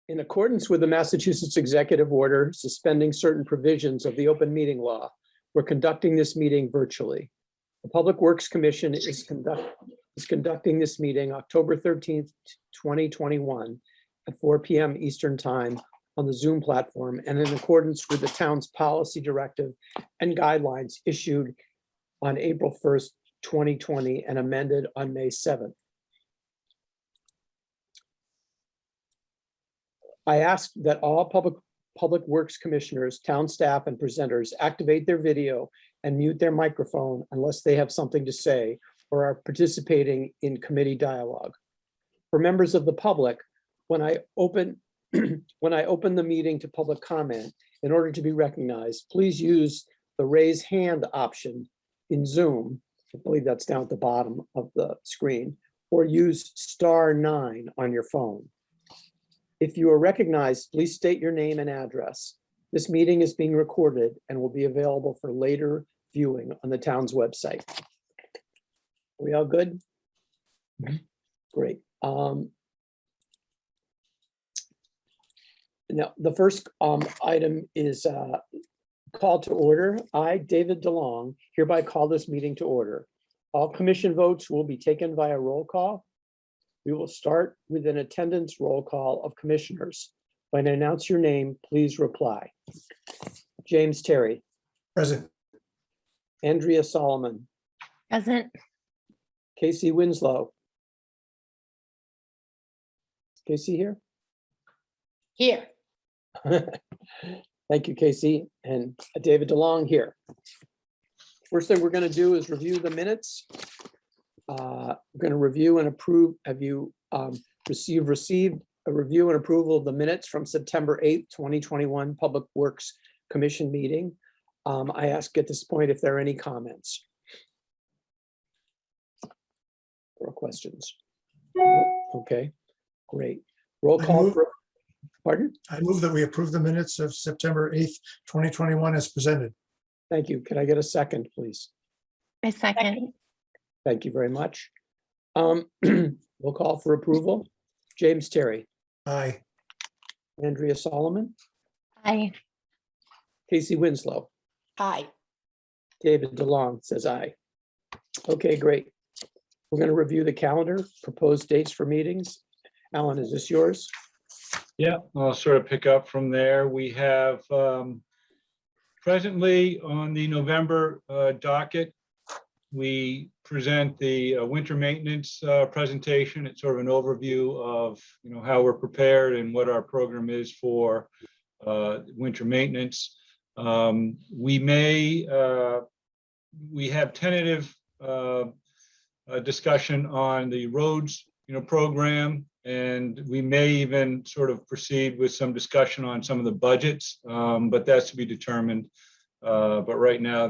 In accordance with the Massachusetts Executive Order suspending certain provisions of the open meeting law, we're conducting this meeting virtually. The Public Works Commission is conducting this meeting October 13th, 2021 at 4 p.m. Eastern Time on the Zoom platform and in accordance with the town's policy directive and guidelines issued on April 1st, 2020 and amended on May 7th. I ask that all Public Works Commissioners, town staff, and presenters activate their video and mute their microphone unless they have something to say or are participating in committee dialogue. For members of the public, when I open the meeting to public comment, in order to be recognized, please use the raise hand option in Zoom. I believe that's down at the bottom of the screen, or use *9 on your phone. If you are recognized, please state your name and address. This meeting is being recorded and will be available for later viewing on the town's website. Are we all good? Great. Now, the first item is call to order. I, David DeLong, hereby call this meeting to order. All commission votes will be taken via roll call. We will start with an attendance roll call of commissioners. When I announce your name, please reply. James Terry. Present. Andrea Solomon. Present. Casey Winslow. Casey here? Here. Thank you, Casey, and David DeLong here. First thing we're going to do is review the minutes. We're going to review and approve. Have you received a review and approval of the minutes from September 8th, 2021 Public Works Commission meeting? I ask at this point if there are any comments or questions. Okay, great. Roll call for, pardon? I move that we approve the minutes of September 8th, 2021 as presented. Thank you. Can I get a second, please? A second. Thank you very much. We'll call for approval. James Terry. Aye. Andrea Solomon. Aye. Casey Winslow. Aye. David DeLong says aye. Okay, great. We're going to review the calendar, proposed dates for meetings. Alan, is this yours? Yeah, I'll sort of pick up from there. We have presently on the November docket, we present the winter maintenance presentation. It's sort of an overview of how we're prepared and what our program is for winter maintenance. We have tentative discussion on the roads program, and we may even sort of proceed with some discussion on some of the budgets, but that's to be determined. But right now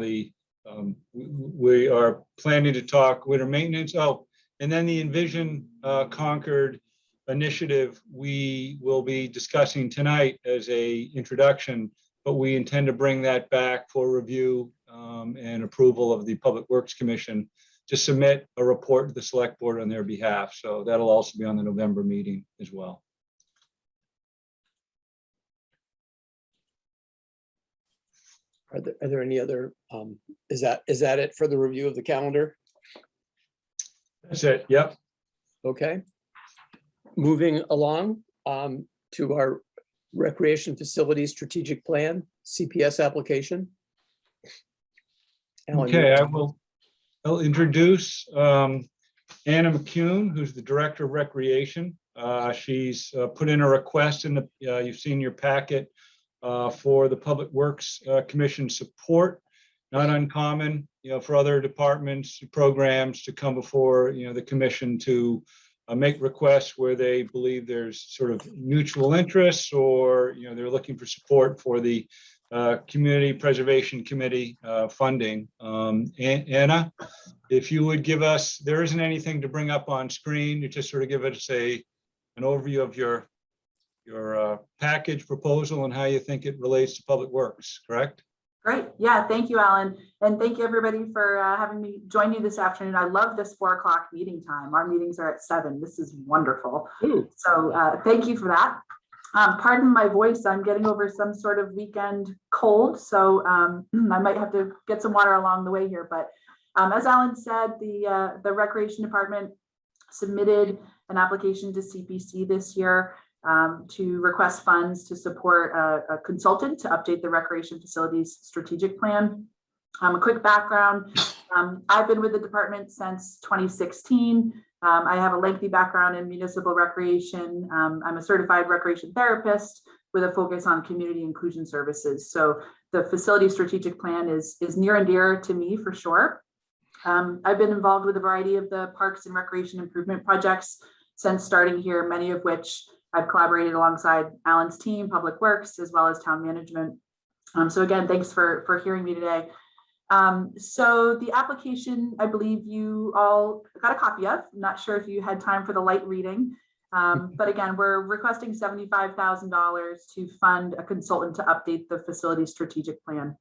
we are planning to talk winter maintenance. Oh, and then the Envision Concord initiative we will be discussing tonight as a introduction, but we intend to bring that back for review and approval of the Public Works Commission to submit a report to the select board on their behalf. So that'll also be on the November meeting as well. Are there any other, is that it for the review of the calendar? That's it. Yep. Okay. Moving along to our Recreation Facilities Strategic Plan, CPS application. Alan, Okay, I'll introduce Anna McCune, who's the Director of Recreation. She's put in a request in the, you've seen your packet for the Public Works Commission support. Not uncommon, for other departments, programs to come before, the commission to make requests where they believe there's sort of mutual interests, or, they're looking for support for the Community Preservation Committee funding. Anna, if you would give us, there isn't anything to bring up on screen, you just sort of give us an overview of your package proposal and how you think it relates to Public Works, correct? Great. Yeah, thank you, Alan. And thank you everybody for having me join you this afternoon. I love this 4 o'clock meeting time. Our meetings are at 7. This is wonderful. Ooh. So thank you for that. Pardon my voice, I'm getting over some sort of weekend cold, so I might have to get some water along the way here. But as Alan said, the Recreation Department submitted an application to CPC this year to request funds to support a consultant to update the recreation facilities strategic plan. A quick background, I've been with the department since 2016. I have a lengthy background in municipal recreation. I'm a certified recreation therapist with a focus on community inclusion services. So the facility strategic plan is near and dear to me for sure. I've been involved with a variety of the parks and recreation improvement projects since starting here, many of which I've collaborated alongside Alan's team, Public Works, as well as town management. So again, thanks for hearing me today. So the application, I believe you all got a copy of. I'm not sure if you had time for the light reading, but again, we're requesting $75,000 to fund a consultant to update the facility strategic plan.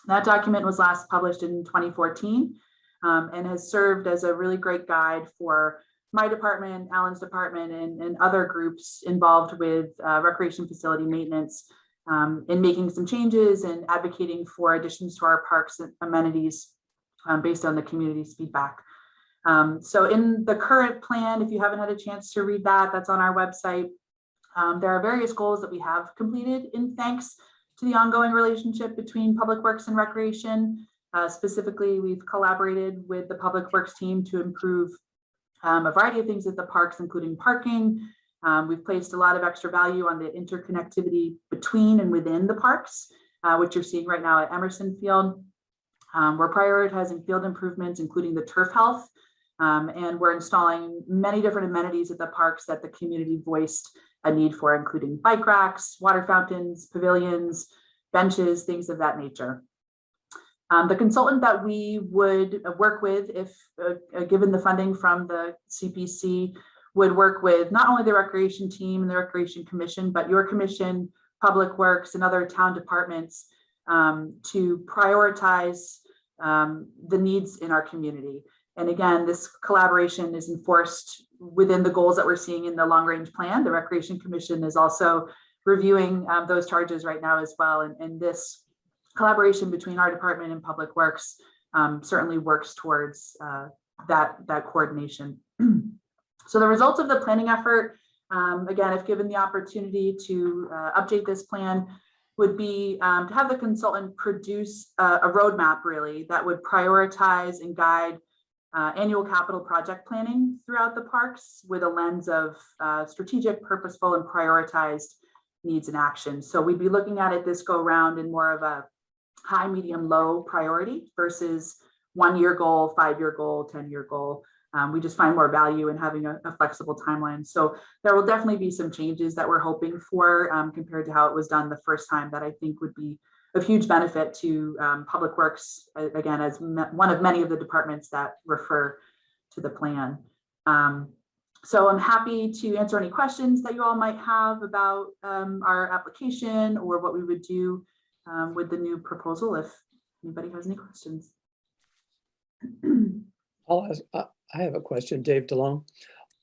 That document was last published in 2014 and has served as a really great guide for my department, Alan's department, and other groups involved with recreation facility maintenance, in making some changes and advocating for additions to our parks and amenities based on the community's feedback. So in the current plan, if you haven't had a chance to read that, that's on our website. There are various goals that we have completed in thanks to the ongoing relationship between Public Works and Recreation. Specifically, we've collaborated with the Public Works team to improve a variety of things at the parks, including parking. We've placed a lot of extra value on the interconnectivity between and within the parks, which you're seeing right now at Emerson Field. We're prioritizing field improvements, including the turf health, and we're installing many different amenities at the parks that the community voiced a need for, including bike racks, water fountains, pavilions, benches, things of that nature. The consultant that we would work with, if given the funding from the CPC, would work with not only the recreation team and the Recreation Commission, but your commission, Public Works, and other town departments to prioritize the needs in our community. And again, this collaboration is enforced within the goals that we're seeing in the long-range plan. The Recreation Commission is also reviewing those charges right now as well. And this collaboration between our department and Public Works certainly works towards that coordination. So the results of the planning effort, again, if given the opportunity to update this plan, would be to have the consultant produce a roadmap really that would prioritize and guide annual capital project planning throughout the parks with a lens of strategic, purposeful, and prioritized needs and actions. So we'd be looking at it this go round in more of a high, medium, low priority versus 1-year goal, 5-year goal, 10-year goal. We just find more value in having a flexible timeline. So there will definitely be some changes that we're hoping for compared to how it was done the first time that I think would be of huge benefit to Public Works, again, as one of many of the departments that refer to the plan. So I'm happy to answer any questions that you all might have about our application or what we would do with the new proposal if anybody has any questions. I'll ask, I have a question, Dave DeLong.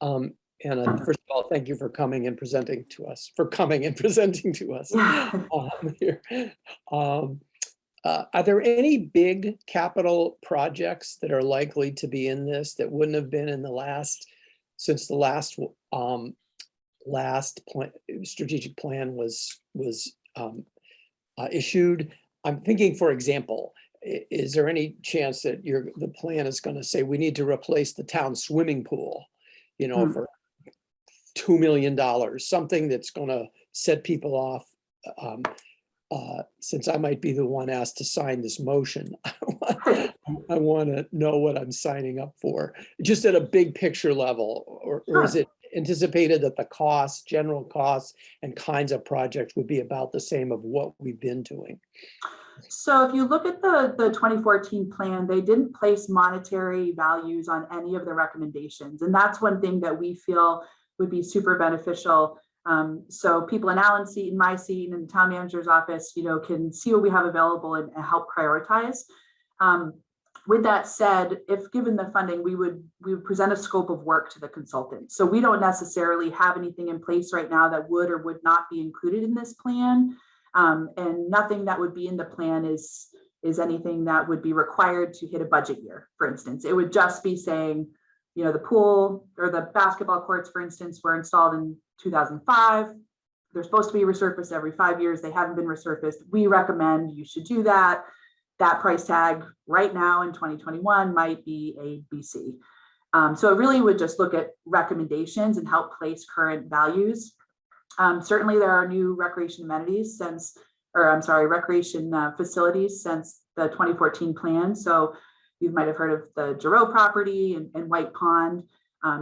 First of all, thank you for coming and presenting to us, here. Are there any big capital projects that are likely to be in this that wouldn't have been in the last, since the last strategic plan was issued? I'm thinking, for example, is there any chance that the plan is going to say we need to replace the town swimming pool, you know, for $2 million, something that's going to set people off? Since I might be the one asked to sign this motion, I want to know what I'm signing up for, just at a big picture level, or is it anticipated that the costs, general costs and kinds of projects would be about the same of what we've been doing? So if you look at the 2014 plan, they didn't place monetary values on any of the recommendations. And that's one thing that we feel would be super beneficial. So people in Alan's seat, in my seat, and in the town manager's office, you know, can see what we have available and help prioritize. With that said, if given the funding, we would present a scope of work to the consultant. So we don't necessarily have anything in place right now that would or would not be included in this plan. And nothing that would be in the plan is anything that would be required to hit a budget year, for instance. It would just be saying, you know, the pool or the basketball courts, for instance, were installed in 2005. They're supposed to be resurfaced every 5 years. They haven't been resurfaced. We recommend you should do that. That price tag right now in 2021 might be A, B, C. So it really would just look at recommendations and help place current values. Certainly there are new recreation amenities since, or I'm sorry, recreation facilities since the 2014 plan. So you might have heard of the Giroux property and White Pond.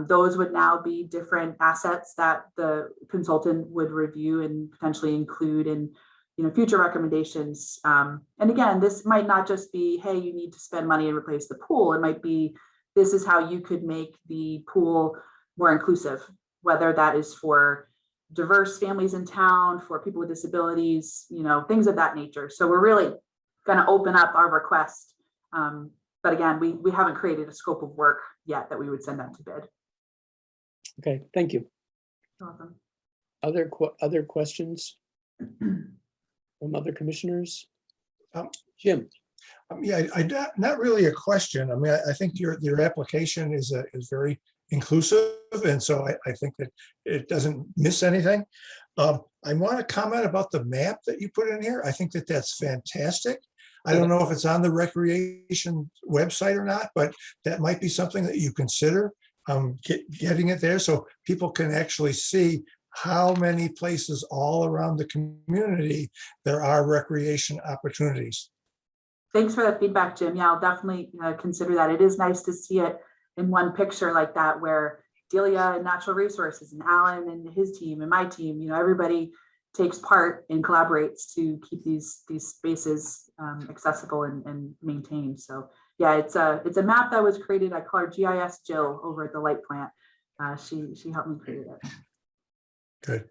Those would now be different assets that the consultant would review and potentially include in, you know, future recommendations. And again, this might not just be, hey, you need to spend money and replace the pool. It might be, this is how you could make the pool more inclusive, whether that is for diverse families in town, for people with disabilities, you know, things of that nature. So we're really going to open up our request. But again, we haven't created a scope of work yet that we would send out to bid. Okay, thank you. You're welcome. Other questions from other commissioners? Jim? Yeah, not really a question. I mean, I think your application is very inclusive, and so I think that it doesn't miss anything. I want to comment about the map that you put in here. I think that that's fantastic. I don't know if it's on the recreation website or not, but that might be something that you consider, getting it there so people can actually see how many places all around the community there are recreation opportunities. Thanks for that feedback, Jim. Yeah, I'll definitely consider that. It is nice to see it in one picture like that, where Delia and Natural Resources and Alan and his team and my team, you know, everybody takes part and collaborates to keep these spaces accessible and maintained. So yeah, it's a map that was created. I call her GIS Jill over at the light plant. She helped me create it. Good.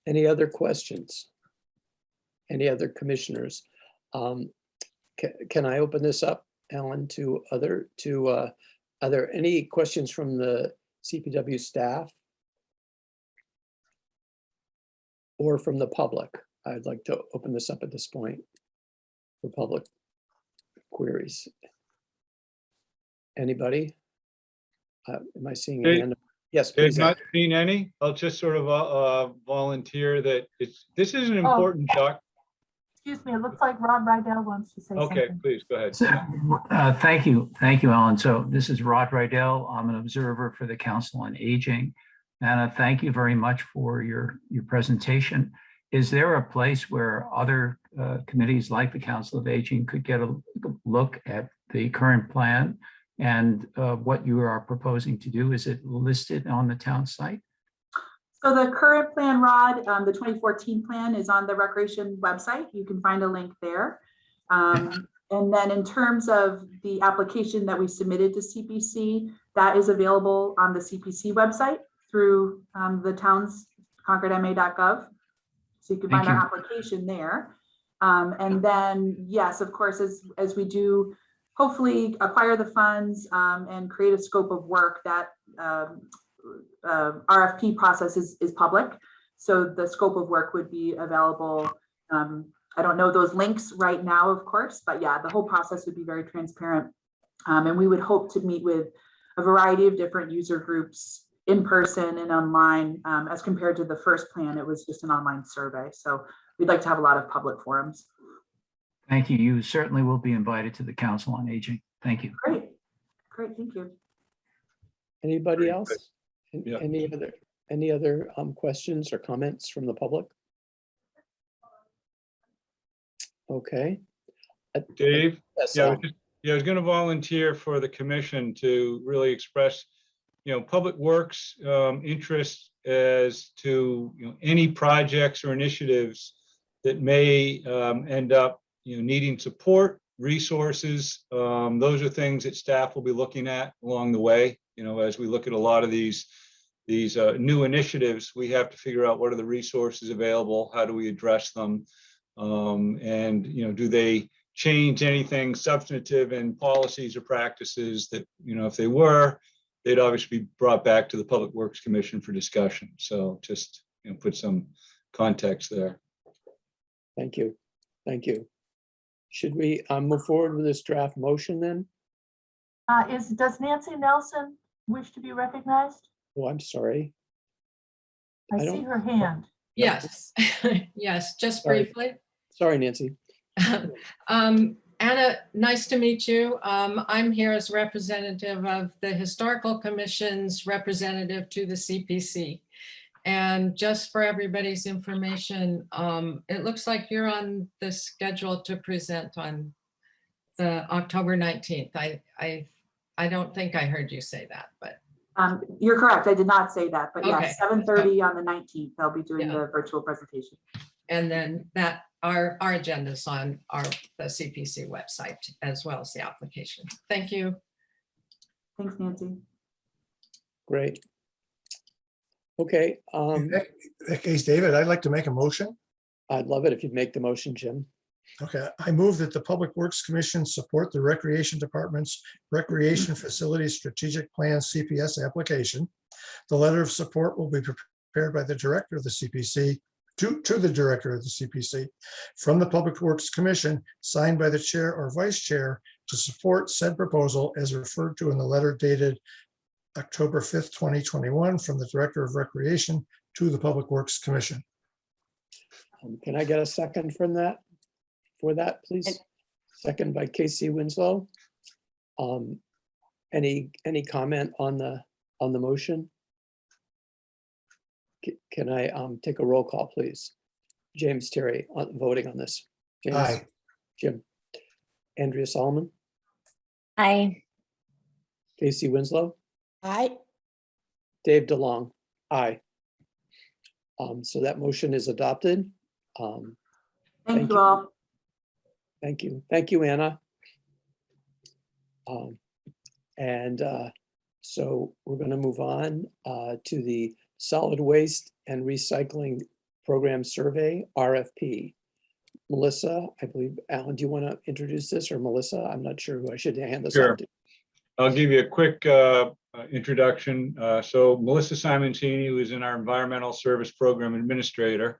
Any other questions? Any other commissioners? Can I open this up, Alan, to are there any questions from the CPW staff or from the public? I'd like to open this up at this point for public queries. Anybody? Am I seeing a hand? Yes, I've please. not seen any. I'll just sort of volunteer that this is an important doc. Excuse me, it looks like Rod Rydell wants to say something. Okay, please go ahead. So, thank you, Alan. So this is Rod Rydell. I'm an observer for the Council on Aging, and thank you very much for your presentation. Is there a place where other committees like the Council of Aging could get a look at the current plan and what you are proposing to do? Is it listed on the town site? So the current plan, Rod, the 2014 plan is on the recreation website. You can find a link there. And then in terms of the application that we submitted to CPC, that is available on the CPC website through the town's concordma.gov. So you can find our application there. And then, yes, of course, as we do hopefully acquire the funds and create a scope of work, that RFP process is public. So the scope of work would be available. I don't know those links right now, of course, but yeah, the whole process would be very transparent. And we would hope to meet with a variety of different user groups in person and online, as compared to the first plan. It was just an online survey. So we'd like to have a lot of public forums. Thank you. You certainly will be invited to the Council on Aging. Thank you. Great, thank you. Anybody else? Yeah. Any other questions or comments from the public? Okay. Dave? Yes, Yeah, I was going to volunteer for the commission to really express, Public Works interest as to any projects or initiatives that may end up needing support, resources. Those are things that staff will be looking at along the way. As we look at a lot of these new initiatives, we have to figure out what are the resources available, how do we address them. And, do they change anything substantive in policies or practices that, if they were, they'd obviously be brought back to the Public Works Commission for discussion. So just, put some context there. Thank you. Thank you. Should we move forward with this draft motion then? Does Nancy Nelson wish to be recognized? Oh, I'm sorry. I I see don't- her hand. Yes, yes, just Sorry. briefly. Sorry, Nancy. Anna, nice to meet you. I'm here as representative of the Historical Commission's representative to the CPC. And just for everybody's information, it looks like you're on the schedule to present on the October 19th. I don't think I heard you say that, but You're correct. I did not say that, but Okay. yes, 7:30 on the 19th, they'll be doing Yeah. the virtual presentation. and then that our agenda's on the CPC website as well as the application. Thank you. Thanks, Nancy. Great. Okay, In that case, David, I'd like to make a motion. I'd love it if you'd make the motion, Jim. Okay, I move that the Public Works Commission support the Recreation Department's Recreation Facilities Strategic Plan CPS application. The letter of support will be prepared by the Director of the CPC to the Director of the CPC from the Public Works Commission, signed by the Chair or Vice Chair to support said proposal as referred to in the letter dated October 5th, 2021, from the Director of Recreation to the Public Works Commission. Can I get a second from that? For that, please? Second by Casey Winslow. Any comment on the motion? Can I take a roll call, please? James Terry voting on this. James, Aye. Jim. Andrea Solomon, Aye. Casey Winslow, Aye. Dave DeLong, aye. So that motion is adopted. Thank Thank you you. all. Thank you. Thank you, Anna. So we're going to move on to the Solid Waste and Recycling Program Survey, RFP. Melissa, I believe, Alan, do you want to introduce this, or Melissa? I'm not sure who I should hand this Sure. on to. I'll give you a quick introduction. So Melissa Simoncini, who is in our Environmental Service Program Administrator,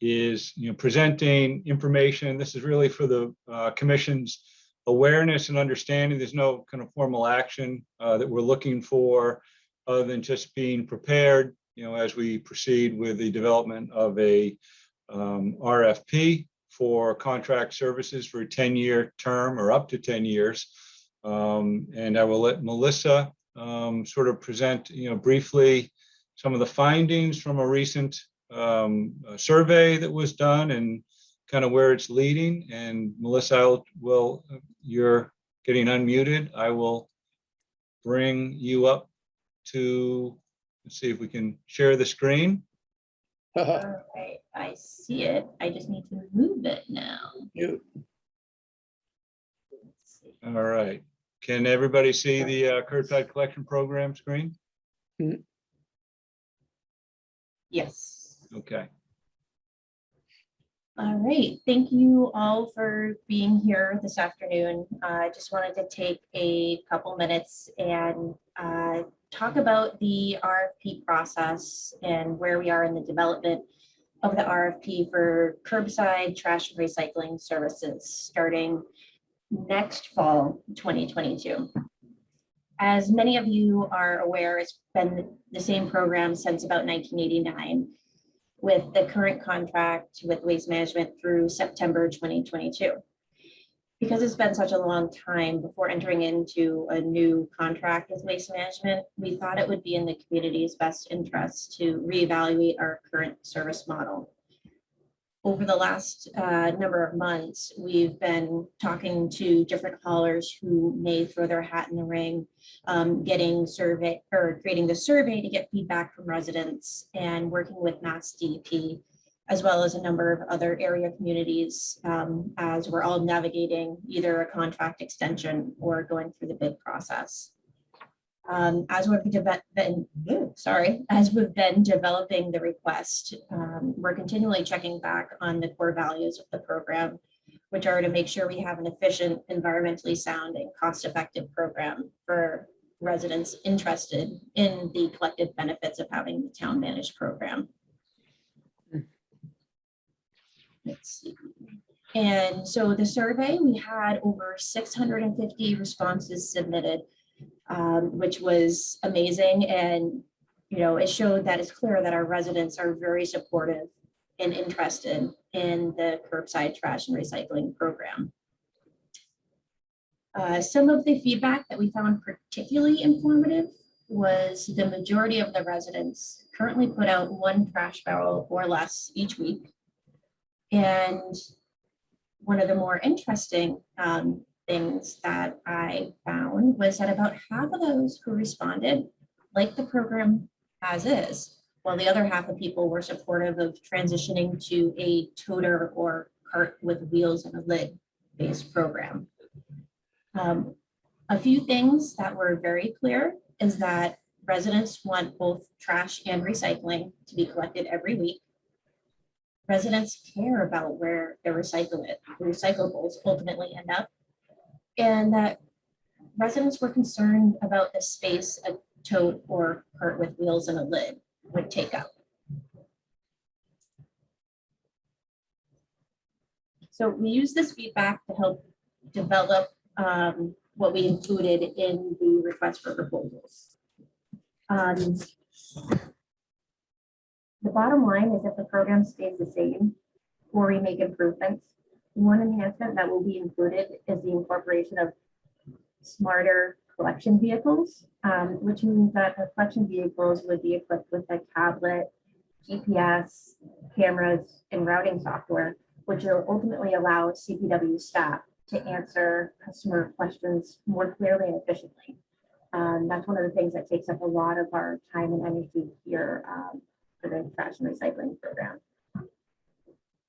is presenting information. This is really for the Commission's awareness and understanding. There's no kind of formal action that we're looking for, other than just being prepared, as we proceed with the development of a RFP for contract services for a 10-year term or up to 10 years. And I will let Melissa sort of present, briefly some of the findings from a recent survey that was done and kind of where it's leading. And Melissa, you're getting unmuted. I will bring you up to, let's see if we can share the screen. All right, I see it. I just need to move it now. You- Let's see. All right. Can everybody see the curbside collection program screen? Yes. Okay. All right, thank you all for being here this afternoon. I just wanted to take a couple minutes and talk about the RFP process and where we are in the development of the RFP for curbside trash and recycling services starting next fall, 2022. As many of you are aware, it's been the same program since about 1989, with the current contract with Waste Management through September 2022. Because it's been such a long time before entering into a new contract with Waste Management, we thought it would be in the community's best interest to reevaluate our current service model. Over the last number of months, we've been talking to different haulers who may throw their hat in the ring, creating the survey to get feedback from residents, and working with Mass DEP, as well as a number of other area communities, as we're all navigating either a contract extension or going through the bid process. As we've been developing the request, we're continually checking back on the core values of the program, which are to make sure we have an efficient, environmentally sound, and cost-effective program for residents interested in the collective benefits of having the town managed program. Let's see. And so the survey, we had over 650 responses submitted, which was amazing. And, you know, it showed that it's clear that our residents are very supportive and interested in the curbside trash and recycling program. Some of the feedback that we found particularly informative was the majority of the residents currently put out 1 trash barrel or less each week. And one of the more interesting things that I found was that about half of those who responded liked the program as is, while the other half of people were supportive of transitioning to a toter or cart with wheels and a lid based program. A few things that were very clear is that residents want both trash and recycling to be collected every week. Residents care about where their recyclables ultimately end up, and that residents were concerned about the space a tote or cart with wheels and a lid would take up. So we use this feedback to help develop what we included in the request for proposals. The bottom line is if the program stays the same or we make improvements, one enhancement that will be included is the incorporation of smarter collection vehicles, which means that the collection vehicles would be equipped with a tablet, GPS, cameras, and routing software, which will ultimately allow CPW staff to answer customer questions more clearly and efficiently. That's one of the things that takes up a lot of our time and energy here for the trash and recycling program.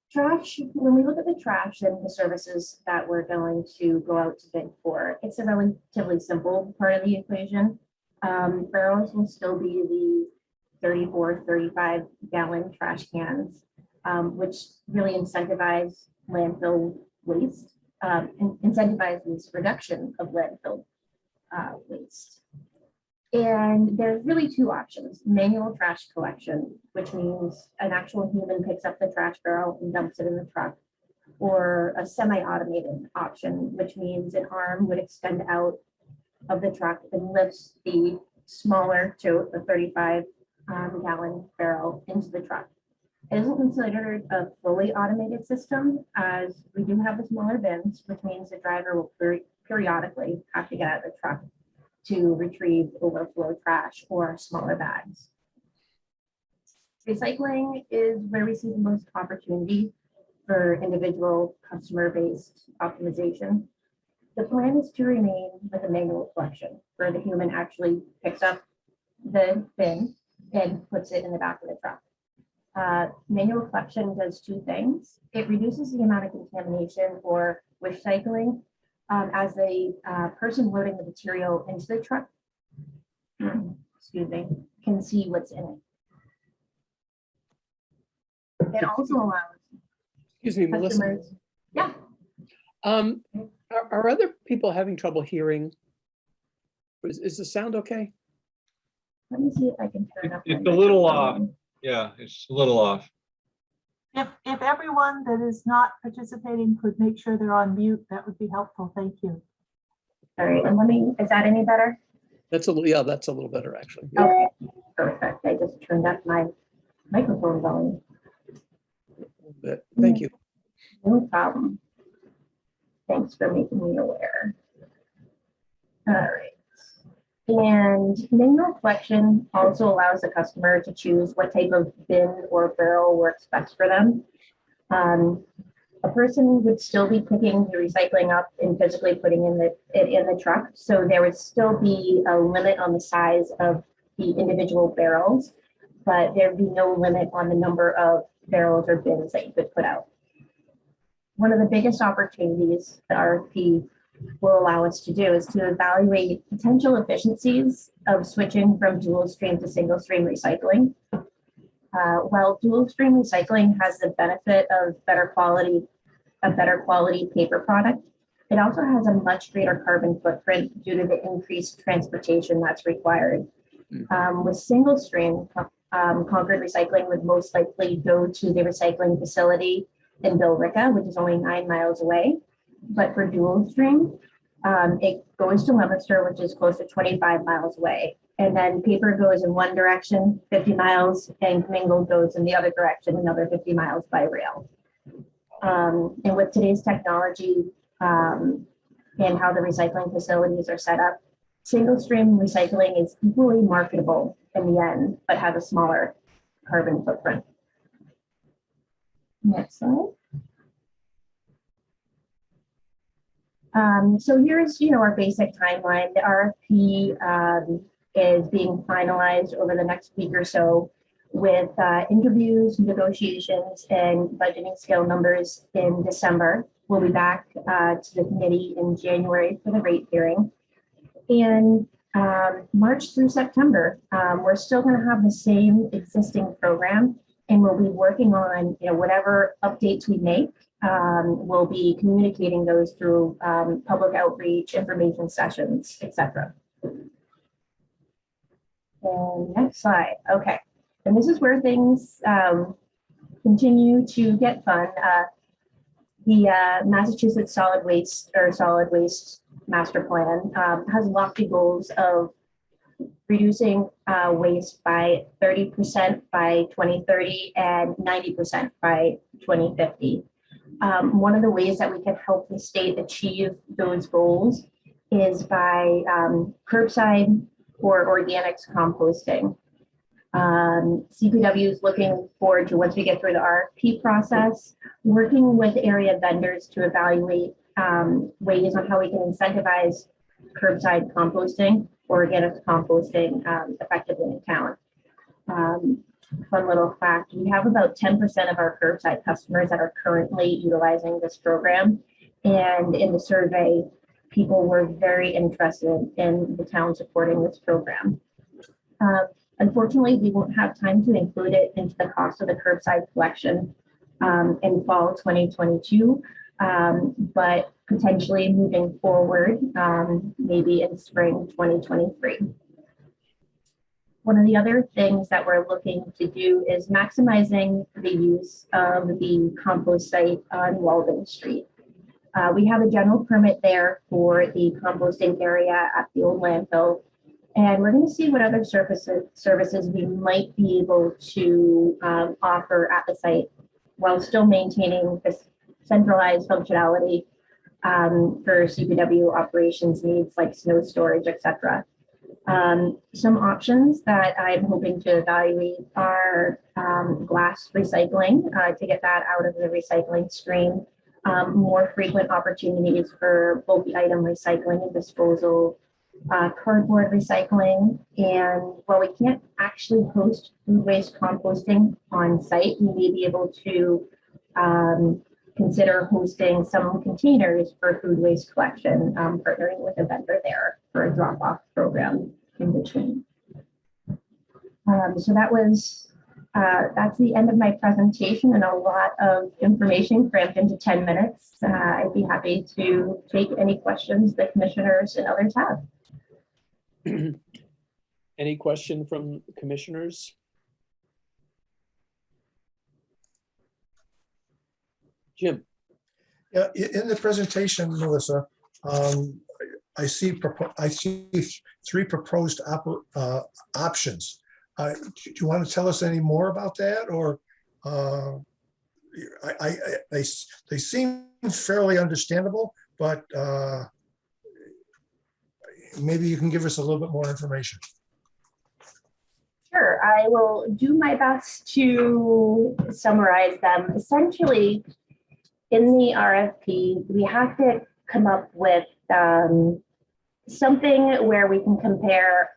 Trash, when we look at the trash and the services that we're going to go out to bid for, it's a relatively simple part of the equation. Barrels will still be the 34, 35 gallon trash cans, which really incentivize landfill waste, incentivizes reduction of landfill waste. And there's really 2 options: manual trash collection, which means an actual human picks up the trash barrel and dumps it in the truck, or a semi-automated option, which means an arm would extend out of the truck and lifts the smaller tote, the 35 gallon barrel, into the truck. It isn't considered a fully automated system, as we do have the smaller bins, which means the driver will periodically have to get out of the truck to retrieve overflow trash or smaller bags. Recycling is where we see the most opportunity for individual customer-based optimization. The plan is to remain with a manual collection, where the human actually picks up the bin and puts it in the back of the truck. Manual collection does 2 things. It reduces the amount of contamination or recycling as the person loading the material into the truck, excuse me, can see what's in it. It also allows Excuse me, Melissa. customers. Yeah, Are other people having trouble hearing? Is the sound okay? let me see if I can turn up. It's my a little microphone. Yeah, it's a little off. If everyone that is not participating could make sure they're on mute, that would be helpful. Thank you. All right, and is that any better? That's a little, yeah, that's a little better, actually. Yeah. Okay, perfect. I just turned up my microphone volume. But thank you. No problem. Thanks for making me aware. All right. And manual collection also allows the customer to choose what type of bin or barrel works best for them. A person would still be picking the recycling up and physically putting it in the truck. So there would still be a limit on the size of the individual barrels, but there'd be no limit on the number of barrels or bins that you could put out. One of the biggest opportunities the RFP will allow us to do is to evaluate potential efficiencies of switching from dual stream to single stream recycling. While dual stream recycling has the benefit of a better quality paper product, it also has a much greater carbon footprint due to the increased transportation that's required. With single stream, Concord Recycling would most likely go to the recycling facility in Billerica, which is only 9 miles away. But for dual stream, it goes to Leominster, which is close to 25 miles away. And then paper goes in one direction, 50 miles, and mingle goes in the other direction, another 50 miles by rail. And with today's technology and how the recycling facilities are set up, single stream recycling is equally marketable in the end, but has a smaller carbon footprint. Next slide. So here's, our basic timeline. The RFP is being finalized over the next week or so with interviews, negotiations, and budgeting scale numbers in December. We'll be back to the committee in January for the rate hearing. And March through September, we're still going to have the same existing program, and we'll be working on, whatever updates we make. We'll be communicating those through public outreach, information sessions, etc. And next slide. Okay, and this is where things continue to get fun. The Massachusetts Solid Waste Master Plan has lofty goals of reducing waste by 30% by 2030 and 90% by 2050. One of the ways that we can help the state achieve those goals is by curbside or organics composting. CPW is looking forward to, once we get through the RFP process, working with area vendors to evaluate ways on how we can incentivize curbside composting or organic composting effectively in town. Fun little fact, we have about 10% of our curbside customers that are currently utilizing this program. And in the survey, people were very interested in the town supporting this program. Unfortunately, we won't have time to include it into the cost of the curbside collection in fall 2022, but potentially moving forward, maybe in spring 2023. One of the other things that we're looking to do is maximizing the use of the compost site on Walden Street. We have a general permit there for the composting area at the old landfill, and we're going to see what other services we might be able to offer at the site while still maintaining this centralized functionality for CPW operations needs like snow storage, etc. Some options that I'm hoping to evaluate are glass recycling to get that out of the recycling stream, more frequent opportunities for multi-item recycling and disposal, cardboard recycling, and while we can't actually host food waste composting on site, we may be able to consider hosting some containers for food waste collection, partnering with a vendor there for a drop-off program in between. So that's the end of my presentation and a lot of information cramped into 10 minutes. I'd be happy to take any questions that commissioners and others have. Any question from commissioners? Jim. Yeah, in the presentation, Melissa, I see 3 proposed options. Do you want to tell us any more about that, or they seem fairly understandable, but maybe you can give us a little bit more information. Sure, I will do my best to summarize them. Essentially, in the RFP, we have to come up with something where we can compare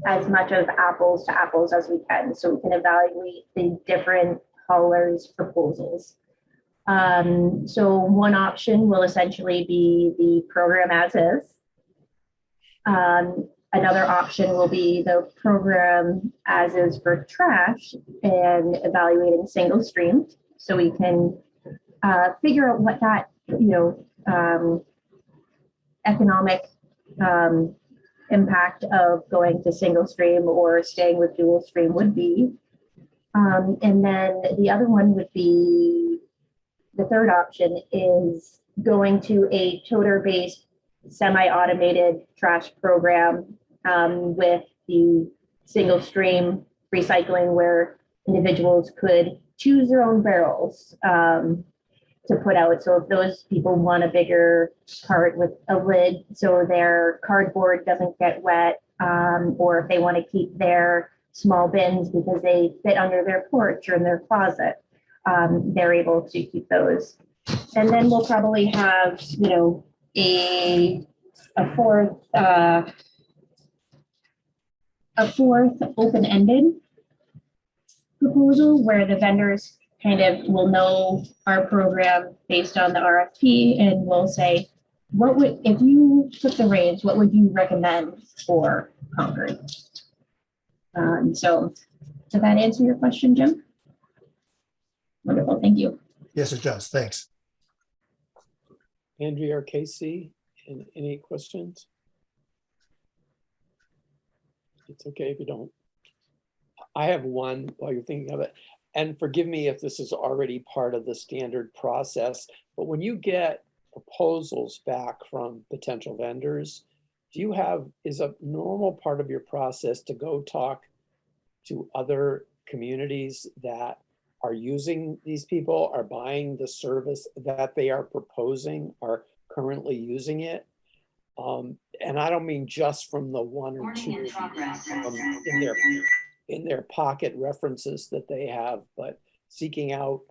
as much of apples to apples as we can, so we can evaluate the different haulers' proposals. So one option will essentially be the program as is. Another option will be the program as is for trash and evaluating single stream. So we can figure out what that, economic impact of going to single stream or staying with dual stream would be. And then the other one would be, the third option is going to a toter-based semi-automated trash program with the single stream recycling where individuals could choose their own barrels to put out. So if those people want a bigger cart with a lid so their cardboard doesn't get wet, or if they want to keep their small bins because they fit under their porch or in their closet, they're able to keep those. And then we'll probably have, a fourth open-ended proposal where the vendors kind of will know our program based on the RFP and will say, if you took the reins, what would you recommend for Concord? So did that answer your question, Jim? Wonderful, thank you. Yes, it does. Thanks. Andrea or Casey, any questions? It's okay if you don't. I have one while you're thinking of it. And forgive me if this is already part of the standard process, but when you get proposals back from potential vendors, is a normal part of your process to go talk to other communities that are using these people, are buying the service that they are proposing, are currently using it? And I don't mean just from the one or two in their pocket references that they have, but seeking out,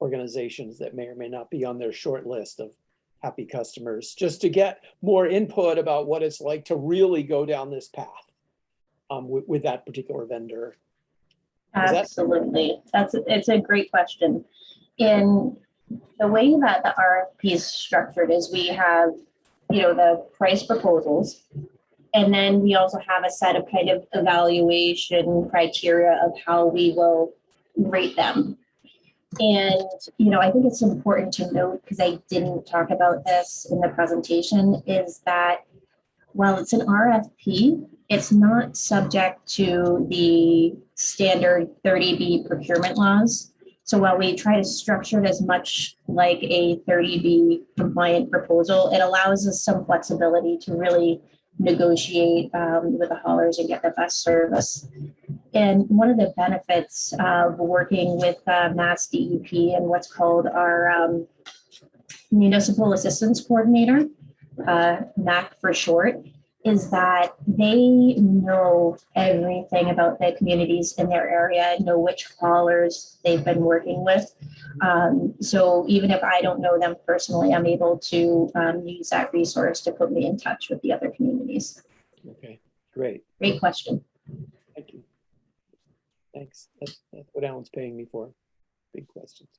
organizations that may or may not be on their short list of happy customers, just to get more input about what it's like to really go down this path with that particular vendor. Absolutely. It's a great question. In the way that the RFP is structured is we have, the price proposals, and then we also have a set of kind of evaluation criteria of how we will rate them. And, I think it's important to note, because I didn't talk about this in the presentation, is that while it's an RFP, it's not subject to the standard 30B procurement laws. So while we try to structure it as much like a 30B compliant proposal, it allows us some flexibility to really negotiate with the haulers and get the best service. And one of the benefits of working with Mass DEP and what's called our Municipal Assistance Coordinator, MAC for short, is that they know everything about the communities in their area, know which haulers they've been working with. So even if I don't know them personally, I'm able to use that resource to put me in touch with the other communities. Okay, great. Great question. Thank you. Thanks. That's what Alan's paying me for. Big questions.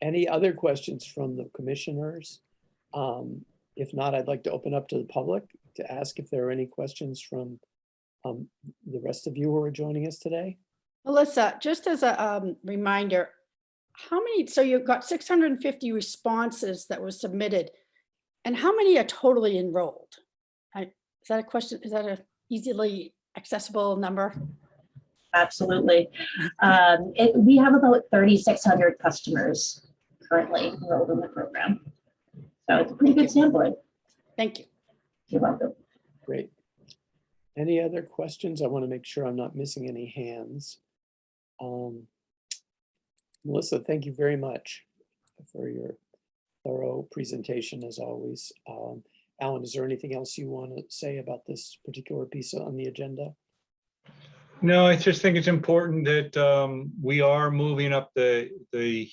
Any other questions from the commissioners? If not, I'd like to open up to the public to ask if there are any questions from the rest of you who are joining us today. Melissa, just as a reminder, so you've got 650 responses that were submitted, and how many are totally enrolled? Is that a question? Is that a easily accessible number? Absolutely. We have about 3,600 customers currently enrolled in the program. So it's a pretty good sampling. Thank you. You're welcome. Great. Any other questions? I want to make sure I'm not missing any hands. Melissa, thank you very much for your thorough presentation as always. Alan, is there anything else you want to say about this particular piece on the agenda? No, I just think it's important that we are moving up the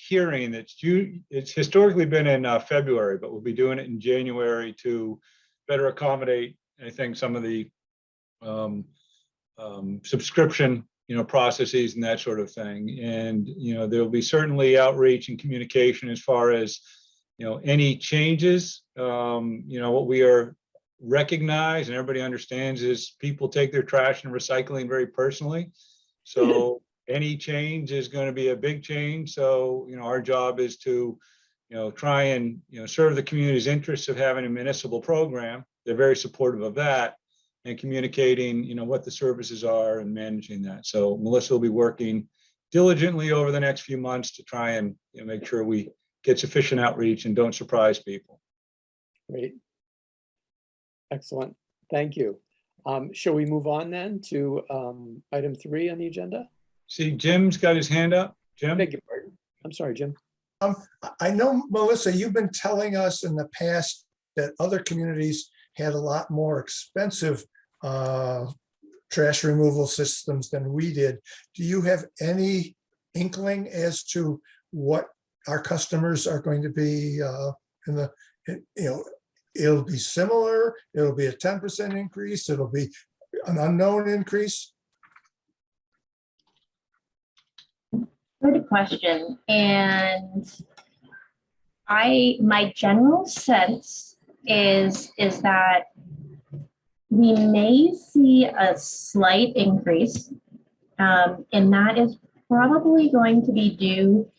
hearing. It's historically been in February, but we'll be doing it in January to better accommodate, I think, some of the subscription processes and that sort of thing. And, there'll be certainly outreach and communication as far as, any changes. What we are recognized and everybody understands is people take their trash and recycling very personally. So any change is going to be a big change. So, our job is to, try and, serve the community's interests of having a municipal program. They're very supportive of that, and communicating, what the services are and managing that. So Melissa will be working diligently over the next few months to try and make sure we get sufficient outreach and don't surprise people. Great. Excellent. Thank you. Shall we move on then to item 3 on the agenda? See, Jim's got his hand up. Jim? Beg your pardon. I'm sorry, Jim. I know, Melissa, you've been telling us in the past that other communities had a lot more expensive trash removal systems than we did. Do you have any inkling as to what our customers are going to be it'll be similar, it'll be a 10% increase, it'll be an unknown increase? Good question. And my general sense is that we may see a slight increase, and that is probably going to be due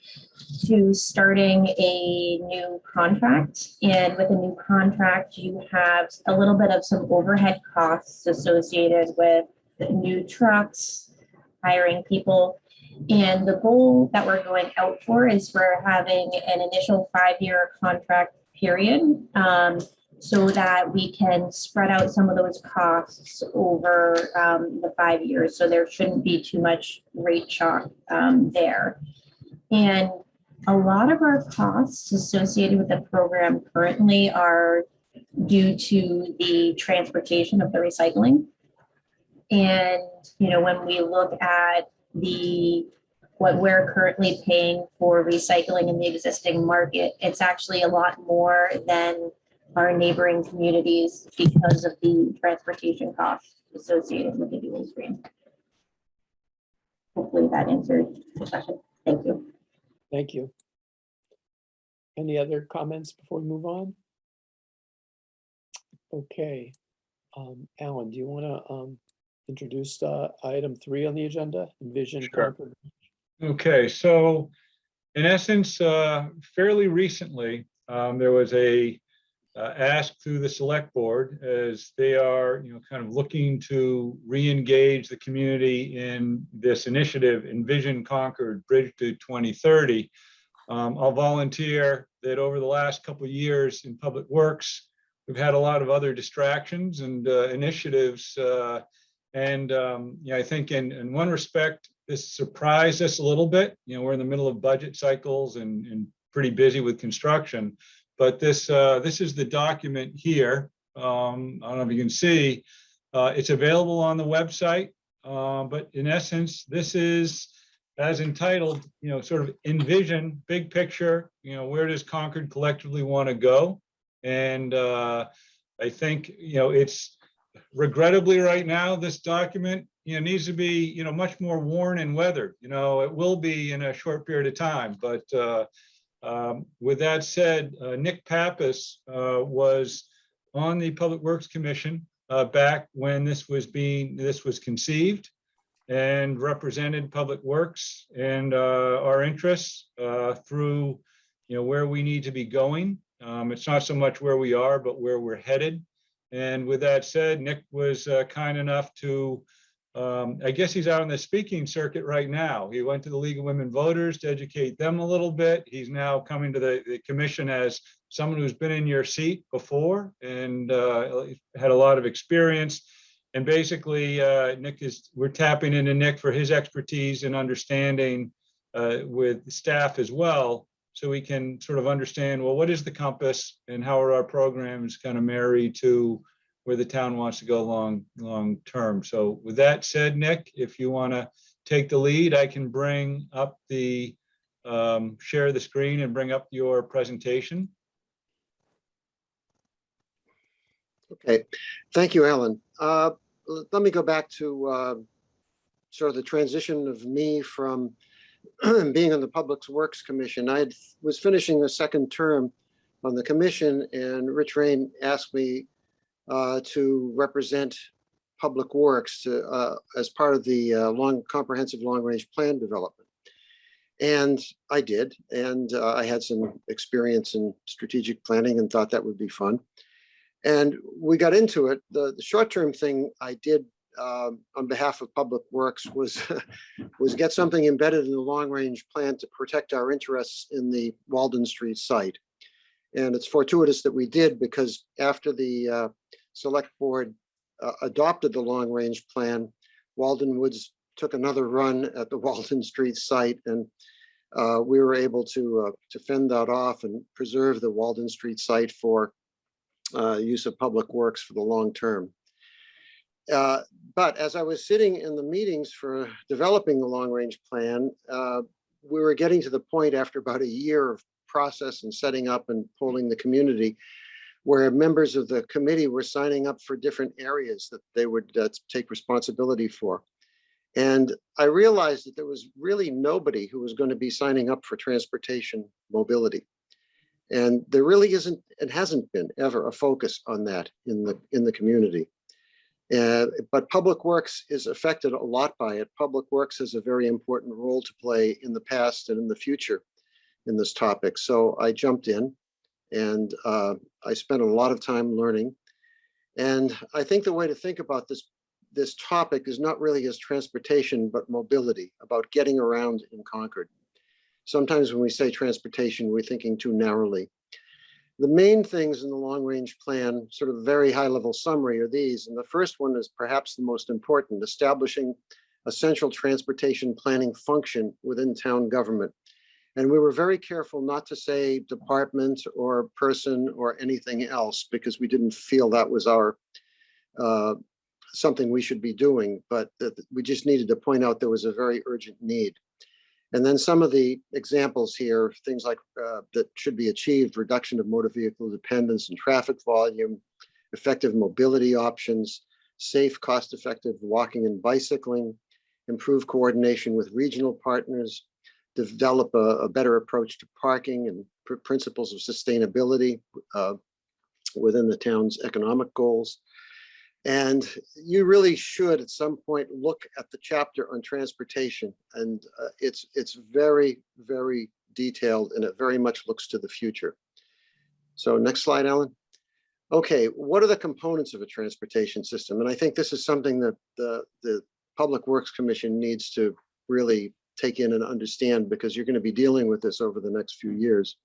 to starting a new contract. And with a new contract, you have a little bit of some overhead costs associated with the new trucks, hiring people. And the goal that we're going out for is we're having an initial 5-year contract period, so that we can spread out some of those costs over the 5 years. So there shouldn't be too much rate shock there. And a lot of our costs associated with the program currently are due to the transportation of the recycling. And, when we look at what we're currently paying for recycling in the existing market, it's actually a lot more than our neighboring communities because of the transportation costs associated with the dual stream. Hopefully that answered the question. Thank you. Thank you. Any other comments before we move on? Okay. Alan, do you want to introduce item 3 on the agenda? Envision Concord. Okay, so in essence, fairly recently, there was a ask through the select board as they are, kind of looking to re-engage the community in this initiative, Envision Concord Bridge to 2030. I'll volunteer that over the last couple of years in public works, we've had a lot of other distractions and initiatives. I think in one respect, this surprised us a little bit. We're in the middle of budget cycles and pretty busy with construction. But this is the document here. I don't know if you can see. It's available on the website. But in essence, this is as entitled, sort of envision, big picture, where does Concord collectively want to go? And I think, it's regrettably right now, this document, needs to be, much more worn and weathered. It will be in a short period of time. But with that said, Nick Pappas was on the Public Works Commission back when this was conceived, and represented Public Works and our interests through, where we need to be going. It's not so much where we are, but where we're headed. And with that said, Nick was kind enough to, I guess he's out on the speaking circuit right now. He went to the League of Women Voters to educate them a little bit. He's now coming to the commission as someone who's been in your seat before and had a lot of experience. And basically, we're tapping into Nick for his expertise and understanding with staff as well, so we can sort of understand, well, what is the compass and how are our programs kind of married to where the town wants to go long term. So with that said, Nick, if you want to take the lead, I can bring up share the screen and bring up your presentation. Okay, thank you, Alan. Let me go back to sort of the transition of me from being on the Public Works Commission. Was finishing a second term on the commission, and Rich Rain asked me to represent Public Works as part of the comprehensive long-range plan development. And I did, and I had some experience in strategic planning and thought that would be fun. And we got into it. The short-term thing I did on behalf of Public Works was get something embedded in the long-range plan to protect our interests in the Walden Street site. And it's fortuitous that we did, because after the select board adopted the long-range plan, Walden Woods took another run at the Walden Street site, and we were able to fend that off and preserve the Walden Street site for use of Public Works for the long term. But as I was sitting in the meetings for developing the long-range plan, we were getting to the point after about a year of process and setting up and polling the community, where members of the committee were signing up for different areas that they would take responsibility for. And I realized that there was really nobody who was going to be signing up for transportation mobility. And there really isn't, and hasn't been ever, a focus on that in the community. But Public Works is affected a lot by it. Public Works has a very important role to play in the past and in the future in this topic. So I jumped in, and I spent a lot of time learning. And I think the way to think about this topic is not really as transportation, but mobility, about getting around in Concord. Sometimes when we say transportation, we're thinking too narrowly. The main things in the long-range plan, sort of very high-level summary, are these. And the first one is perhaps the most important: establishing a central transportation planning function within town government. And we were very careful not to say department or person or anything else, because we didn't feel that was our something we should be doing, but that we just needed to point out there was a very urgent need. And then some of the examples here, things like that should be achieved: reduction of motor vehicle dependence and traffic volume, effective mobility options, safe, cost-effective walking and bicycling, improve coordination with regional partners, develop a better approach to parking, and principles of sustainability within the town's economic goals. And you really should at some point look at the chapter on transportation, and it's very, very detailed, and it very much looks to the future. So next slide, Alan. Okay, what are the components of a transportation system? And I think this is something that the Public Works Commission needs to really take in and understand, because you're going to be dealing with this over the next few years.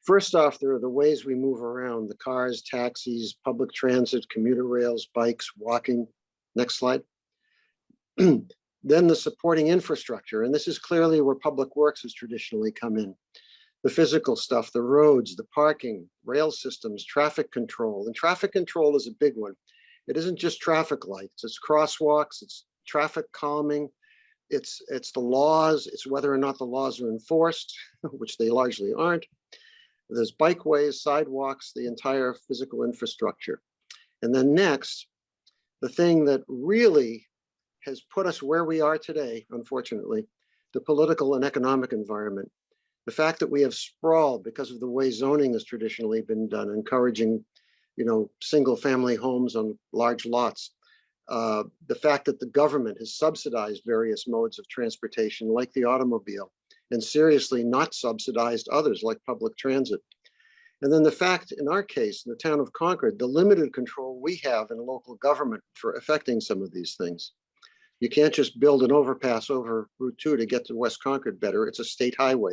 First off, there are the ways we move around: the cars, taxis, public transit, commuter rails, bikes, walking. Next slide. Then the supporting infrastructure, and this is clearly where Public Works has traditionally come in. The physical stuff, the roads, the parking, rail systems, traffic control. And traffic control is a big one. It isn't just traffic lights, it's crosswalks, it's traffic calming, it's the laws, it's whether or not the laws are enforced, which they largely aren't. There's bikeways, sidewalks, the entire physical infrastructure. And then next, the thing that really has put us where we are today, unfortunately, the political and economic environment. The fact that we have sprawl because of the way zoning has traditionally been done, encouraging, single family homes on large lots. The fact that the government has subsidized various modes of transportation, like the automobile, and seriously not subsidized others like public transit. And then the fact, in our case, in the town of Concord, the limited control we have in local government for affecting some of these things. You can't just build an overpass over Route 2 to get to West Concord better. It's a state highway.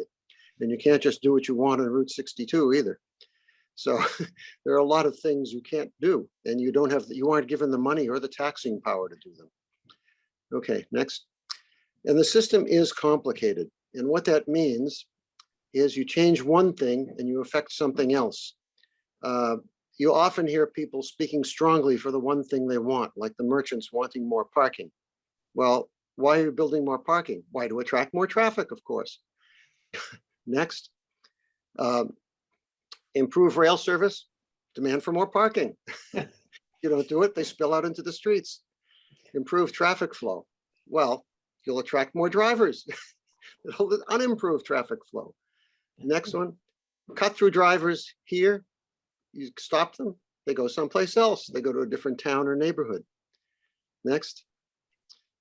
And you can't just do what you want on Route 62 either. So there are a lot of things you can't do, and you aren't given the money or the taxing power to do them. Okay, next. And the system is complicated. And what that means is you change one thing and you affect something else. You often hear people speaking strongly for the one thing they want, like the merchants wanting more parking. Well, why are you building more parking? Why? To attract more traffic, of course. Next. Improve rail service, demand for more parking. You don't do it, they spill out into the streets. Improve traffic flow. Well, you'll attract more drivers. It'll unimprove traffic flow. Next one, cut through drivers here. You stop them, they go someplace else. They go to a different town or neighborhood. Next.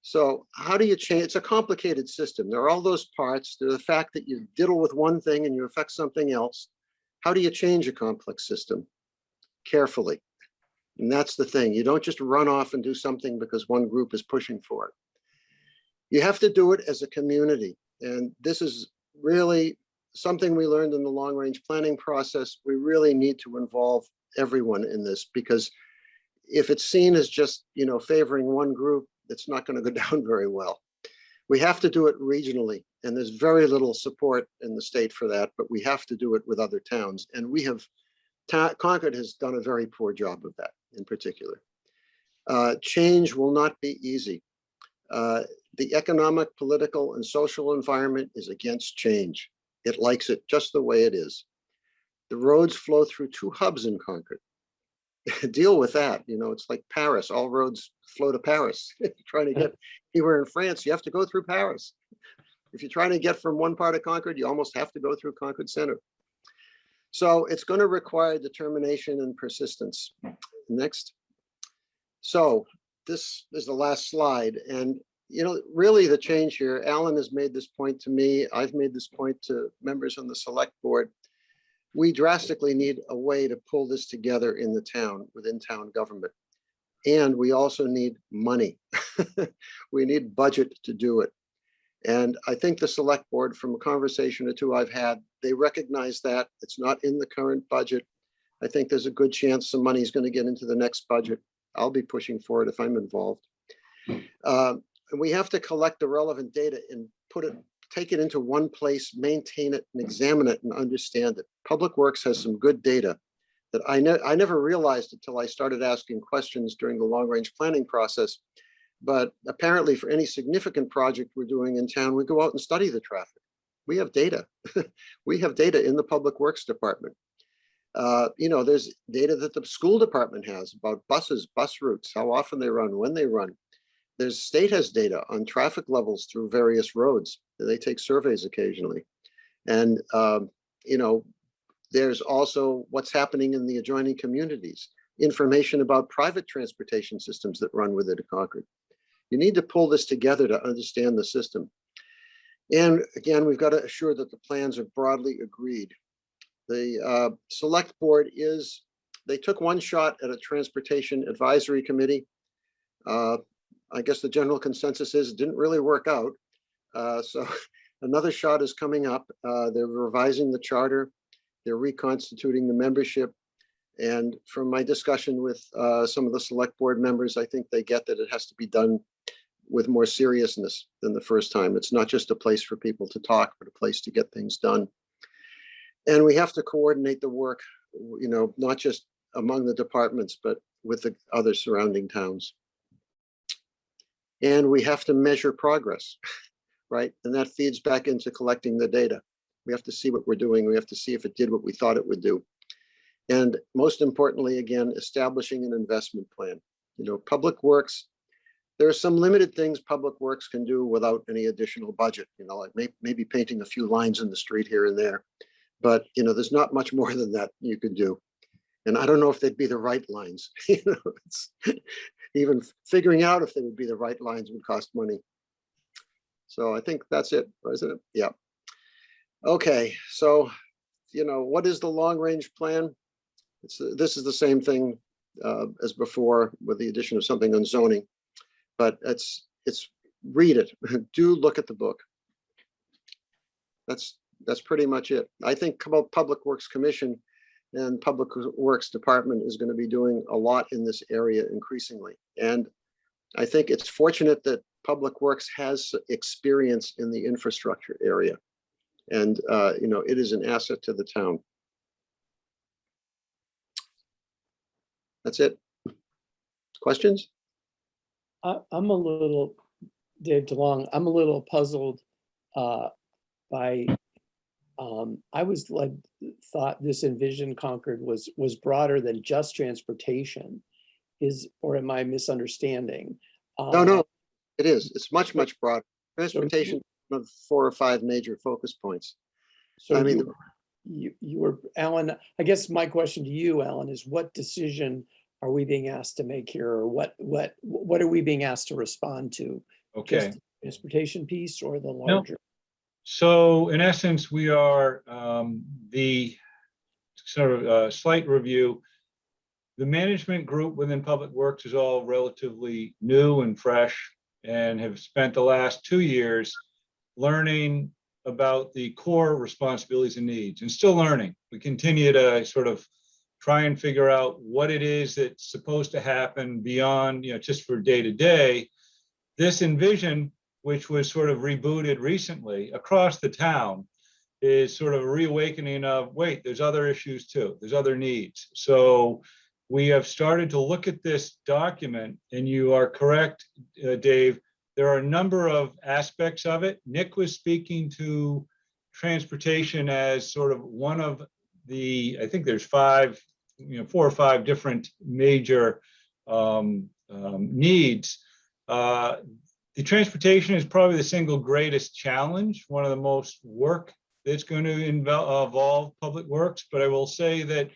So how do you change? It's a complicated system. There are all those parts. There's the fact that you diddle with one thing and you affect something else. How do you change a complex system? Carefully. And that's the thing. You don't just run off and do something because one group is pushing for it. You have to do it as a community. And this is really something we learned in the long range planning process. We really need to involve everyone in this, because if it's seen as just, favoring one group, it's not going to go down very well. We have to do it regionally, and there's very little support in the state for that, but we have to do it with other towns. And we have, Concord has done a very poor job of that in particular. Change will not be easy. The economic, political, and social environment is against change. It likes it just the way it is. The roads flow through 2 hubs in Concord. Deal with that. It's like Paris. All roads flow to Paris. If you're trying to get anywhere in France, you have to go through Paris. If you're trying to get from one part of Concord, you almost have to go through Concord Center. So it's going to require determination and persistence. Next. So this is the last slide. And really the change here, Alan has made this point to me. I've made this point to members on the select board. We drastically need a way to pull this together in the town, within town government. And we also need money. We need budget to do it. And I think the select board, from a conversation or two I've had, they recognize that it's not in the current budget. I think there's a good chance some money is going to get into the next budget. I'll be pushing for it if I'm involved. And we have to collect the relevant data and take it into one place, maintain it, and examine it and understand it. Public Works has some good data that I never realized until I started asking questions during the long-range planning process. But apparently, for any significant project we're doing in town, we go out and study the traffic. We have data. We have data in the Public Works Department. There's data that the school department has about buses, bus routes, how often they run, when they run. State has data on traffic levels through various roads. They take surveys occasionally. And, there's also what's happening in the adjoining communities, information about private transportation systems that run within Concord. You need to pull this together to understand the system. And again, we've got to assure that the plans are broadly agreed. The select board they took one shot at a transportation advisory committee. I guess the general consensus is it didn't really work out. So another shot is coming up. They're revising the charter. They're reconstituting the membership. And from my discussion with some of the select board members, I think they get that it has to be done with more seriousness than the first time. It's not just a place for people to talk, but a place to get things done. And we have to coordinate the work, not just among the departments, but with the other surrounding towns. And we have to measure progress, right? And that feeds back into collecting the data. We have to see what we're doing. We have to see if it did what we thought it would do. And most importantly, again, establishing an investment plan. Public Works, there are some limited things Public Works can do without any additional budget, like maybe painting a few lines in the street here and there. But, there's not much more than that you could do. And I don't know if they'd be the right lines. Even figuring out if they would be the right lines would cost money. So I think that's it, President. Yeah. Okay, so, what is the long range plan? This is the same thing as before, with the addition of something on zoning, but it's read it. Do look at the book. That's pretty much it. I think Public Works Commission and Public Works Department is going to be doing a lot in this area increasingly. And I think it's fortunate that Public Works has experience in the infrastructure area. And, it is an asset to the town. That's it. Questions? I'm a little, Dave DeLong, I'm a little puzzled by, I thought this Envision Concord was broader than just transportation. Or am I misunderstanding? No, it is. It's much broader. Transportation, one of 4 or 5 major focus points. So I mean, you were, Alan, I guess my question to you, Alan, is what decision are we being asked to make here? Or what are we being asked to respond to? Okay. Just the transportation piece or the No. larger? So in essence, we are the sort of slight review. The management group within Public Works is all relatively new and fresh and have spent the last 2 years learning about the core responsibilities and needs, and still learning. We continue to sort of try and figure out what it is that's supposed to happen beyond, just for day to day. This Envision, which was sort of rebooted recently across the town, is sort of a reawakening of, wait, there's other issues too, there's other needs. So we have started to look at this document, and you are correct, Dave, there are a number of aspects of it. Nick was speaking to transportation as sort of one of the, I think there's 4 or 5 different major needs. The transportation is probably the single greatest challenge, one of the most work that's going to involve Public Works. But I will say that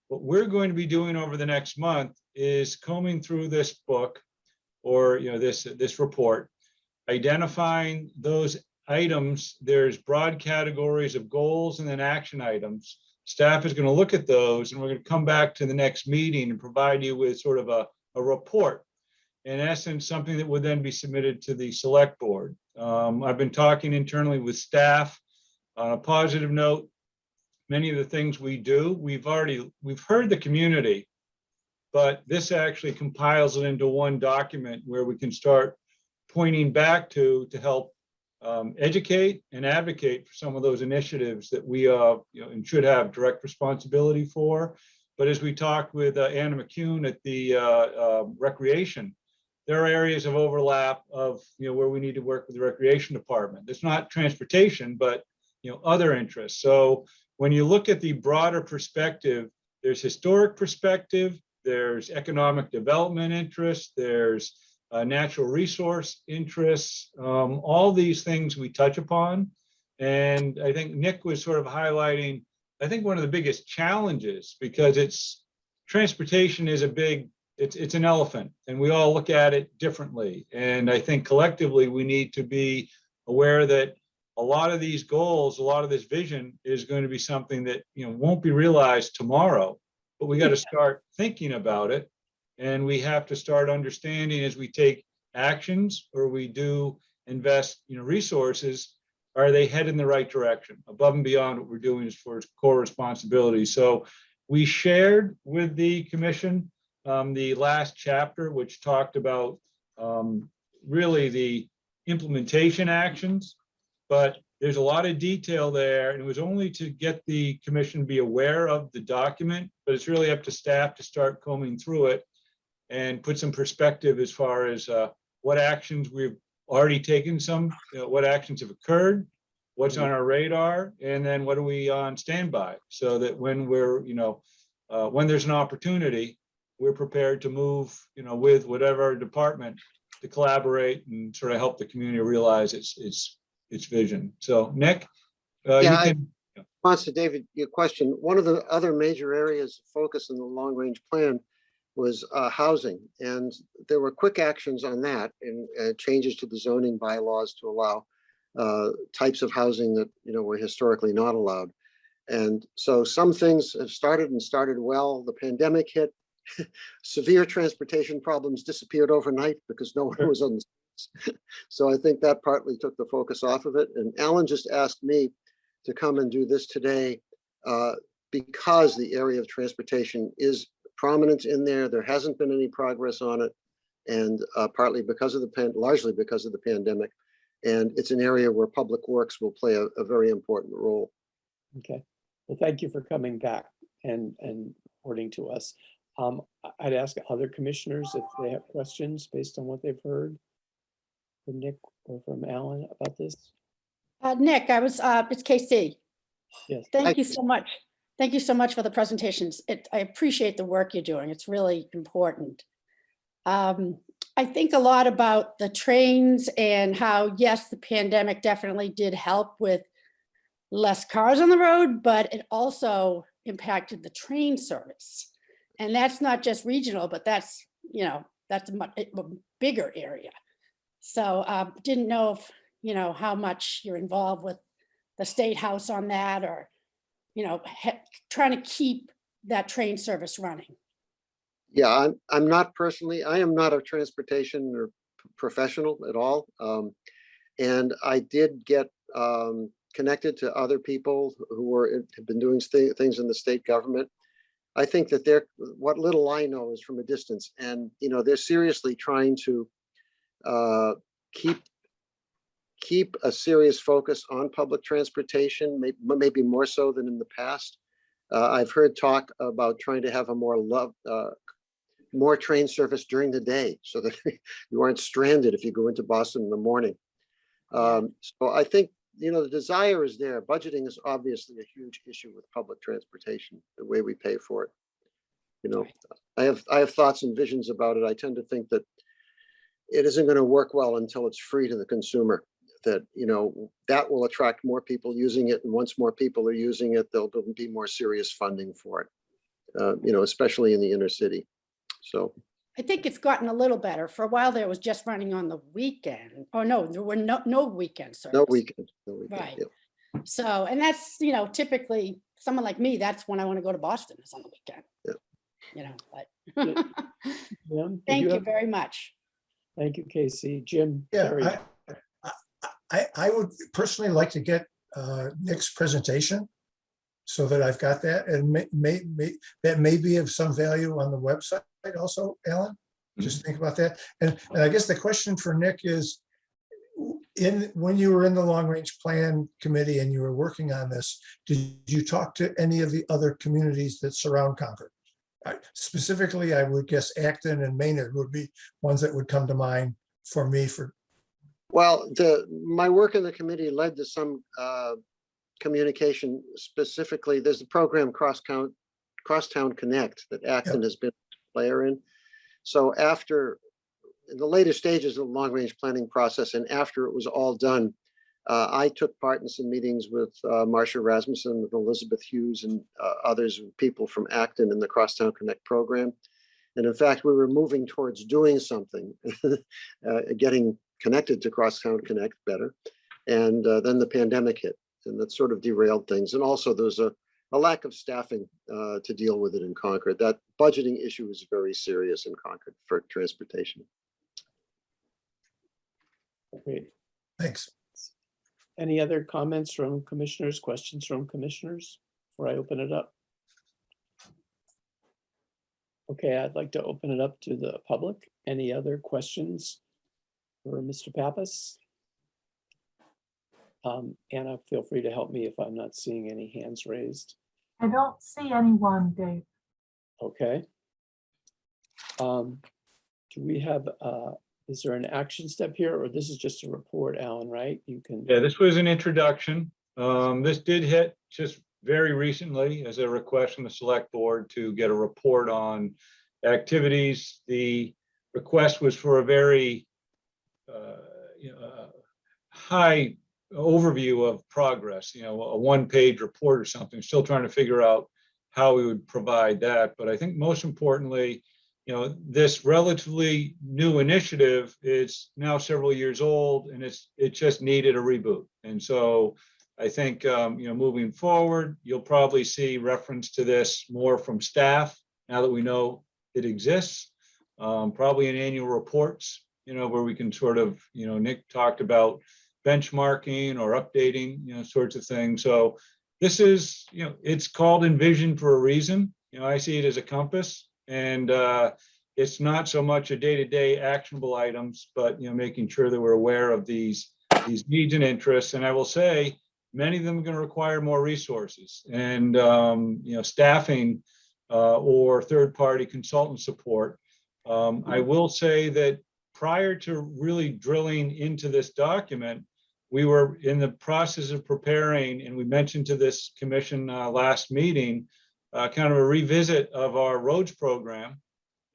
what we're going to be doing over the next month is combing through this book, or this report, identifying those items. There's broad categories of goals and then action items. Staff is going to look at those, and we're going to come back to the next meeting and provide you with sort of a report. In essence, something that would then be submitted to the select board. I've been talking internally with staff. On a positive note, many of the things we do, we've heard the community, but this actually compiles it into one document where we can start pointing back to help educate and advocate for some of those initiatives that we and should have direct responsibility for. But as we talked with Anna McCune at the recreation, there are areas of overlap of where we need to work with the recreation department. It's not transportation, but other interests. So when you look at the broader perspective, there's historic perspective, there's economic development interests, there's natural resource interests, all these things we touch upon. And I think Nick was sort of highlighting, I think one of the biggest challenges, because transportation is it's an elephant, and we all look at it differently. And I think collectively we need to be aware that a lot of these goals, a lot of this vision is going to be something that won't be realized tomorrow, but we got to start thinking about it. And we have to start understanding as we take actions or we do invest resources, are they heading in the right direction above and beyond what we're doing as far as core responsibilities? So we shared with the commission the last chapter, which talked about really the implementation actions, but there's a lot of detail there, and it was only to get the commission to be aware of the document, but it's really up to staff to start combing through it and put some perspective as far as what actions we've already taken, what actions have occurred, what's on our radar, and then what are we on standby, so that when we're, when there's an opportunity, we're prepared to move, with whatever department to collaborate and sort of help the community realize its vision. So Nick, response to David, your question, one of the other major areas of focus in the long range plan was housing. And there were quick actions on that, and changes to the zoning bylaws to allow types of housing that were historically not allowed. And so some things have started well. The pandemic hit. Severe transportation problems disappeared overnight because no one was on the streets. So I think that partly took the focus off of it. And Alan just asked me to come and do this today because the area of transportation is prominent in there. There hasn't been any progress on it, and partly because of largely because of the pandemic. And it's an area where Public Works will play a very important role. Okay, well, thank you for coming back and reporting to us. I'd ask other commissioners if they have questions based on what they've heard from Nick or from Alan about this. Nick, it's KC. Yes. Thank you so much. Thank you so much for the presentations. I appreciate the work you're doing. It's really important. I I think a lot about the trains and how, yes, the pandemic definitely did help with less cars on the road, but it also impacted the train service. And that's not just regional, but that's, you know, that's a much bigger area. So didn't know if, you know, how much you're involved with the State House on that, or, you know, trying to keep that train service running. Yeah, I'm not personally, I am not a transportation or professional at all. And I did get connected to other people who have been doing things in the state government. I think that what little I know is from a distance, and you know, they're seriously trying to keep a serious focus on public transportation, maybe more so than in the past. I've heard talk about trying to have a more train service during the day, so that you aren't stranded if you go into Boston in the morning. So I think, you know, the desire is there. Budgeting is obviously a huge issue with public transportation, the way we pay for it. You know, I have thoughts and visions about it. I tend to think that it isn't going to work well until it's free to the consumer. That, you know, that will attract more people using it, and once more people are using it, there'll be more serious funding for it. You know, especially in the inner city. So I think it's gotten a little better. For a while there, it was just running on the weekend. Oh, no, there were no weekend service. no weekend. Right. Yeah. So, and that's, you know, typically someone like me, that's when I want to go to Boston, is on the weekend. Yeah. You know, but Jim, thank did you have- very much. Thank you, Casey. Jim? Terry? Yeah, I would personally like to get Nick's presentation so that I've got that, and that may be of some value on the website also, Alan. Just think about that. And I guess the question for Nick is, when you were in the long range plan committee and you were working on this, did you talk to any of the other communities that surround Concord? Specifically, I would guess Acton and Maynard would be ones that would come to mind for me. Well, my work in the committee led to some communication. Specifically, there's a program Crosstown Connect that Acton has been a player in. So in the later stages of the long range planning process, and after it was all done, I took part in some meetings with Marcia Rasmussen, with Elizabeth Hughes, and others, people from Acton in the Crosstown Connect program. And in fact, we were moving towards doing something, getting connected to Crosstown Connect better. And then the pandemic hit, and that sort of derailed things. And also there's a lack of staffing to deal with it in Concord. That budgeting issue is very serious in Concord for transportation. Great. Thanks. Any other comments from commissioners, questions from commissioners before I open it up? Okay, I'd like to open it up to the public. Any other questions for Mr. Pappas? Anna, feel free to help me if I'm not seeing any hands raised. I don't see anyone, Dave. Okay. Do we have, is there an action step here, or this is just a report, Alan, right? You can. Yeah, this was an introduction. This did hit just very recently as a request from the select board to get a report on activities. The request was for a very high overview of progress, a one-page report or something. Still trying to figure out how we would provide that. But I think most importantly, this relatively new initiative is now several years old, and it just needed a reboot. And so I think, moving forward, you'll probably see reference to this more from staff now that we know it exists, probably in annual reports, where we can sort of, Nick talked about benchmarking or updating, sorts of things. So this is, it's called Envision for a reason. I see it as a compass, and it's not so much a day-to-day actionable items, but, making sure that we're aware of these needs and interests. And I will say, many of them are going to require more resources and, staffing or third-party consultant support. I will say that prior to really drilling into this document, we were in the process of preparing, and we mentioned to this commission last meeting, kind of a revisit of our roads program.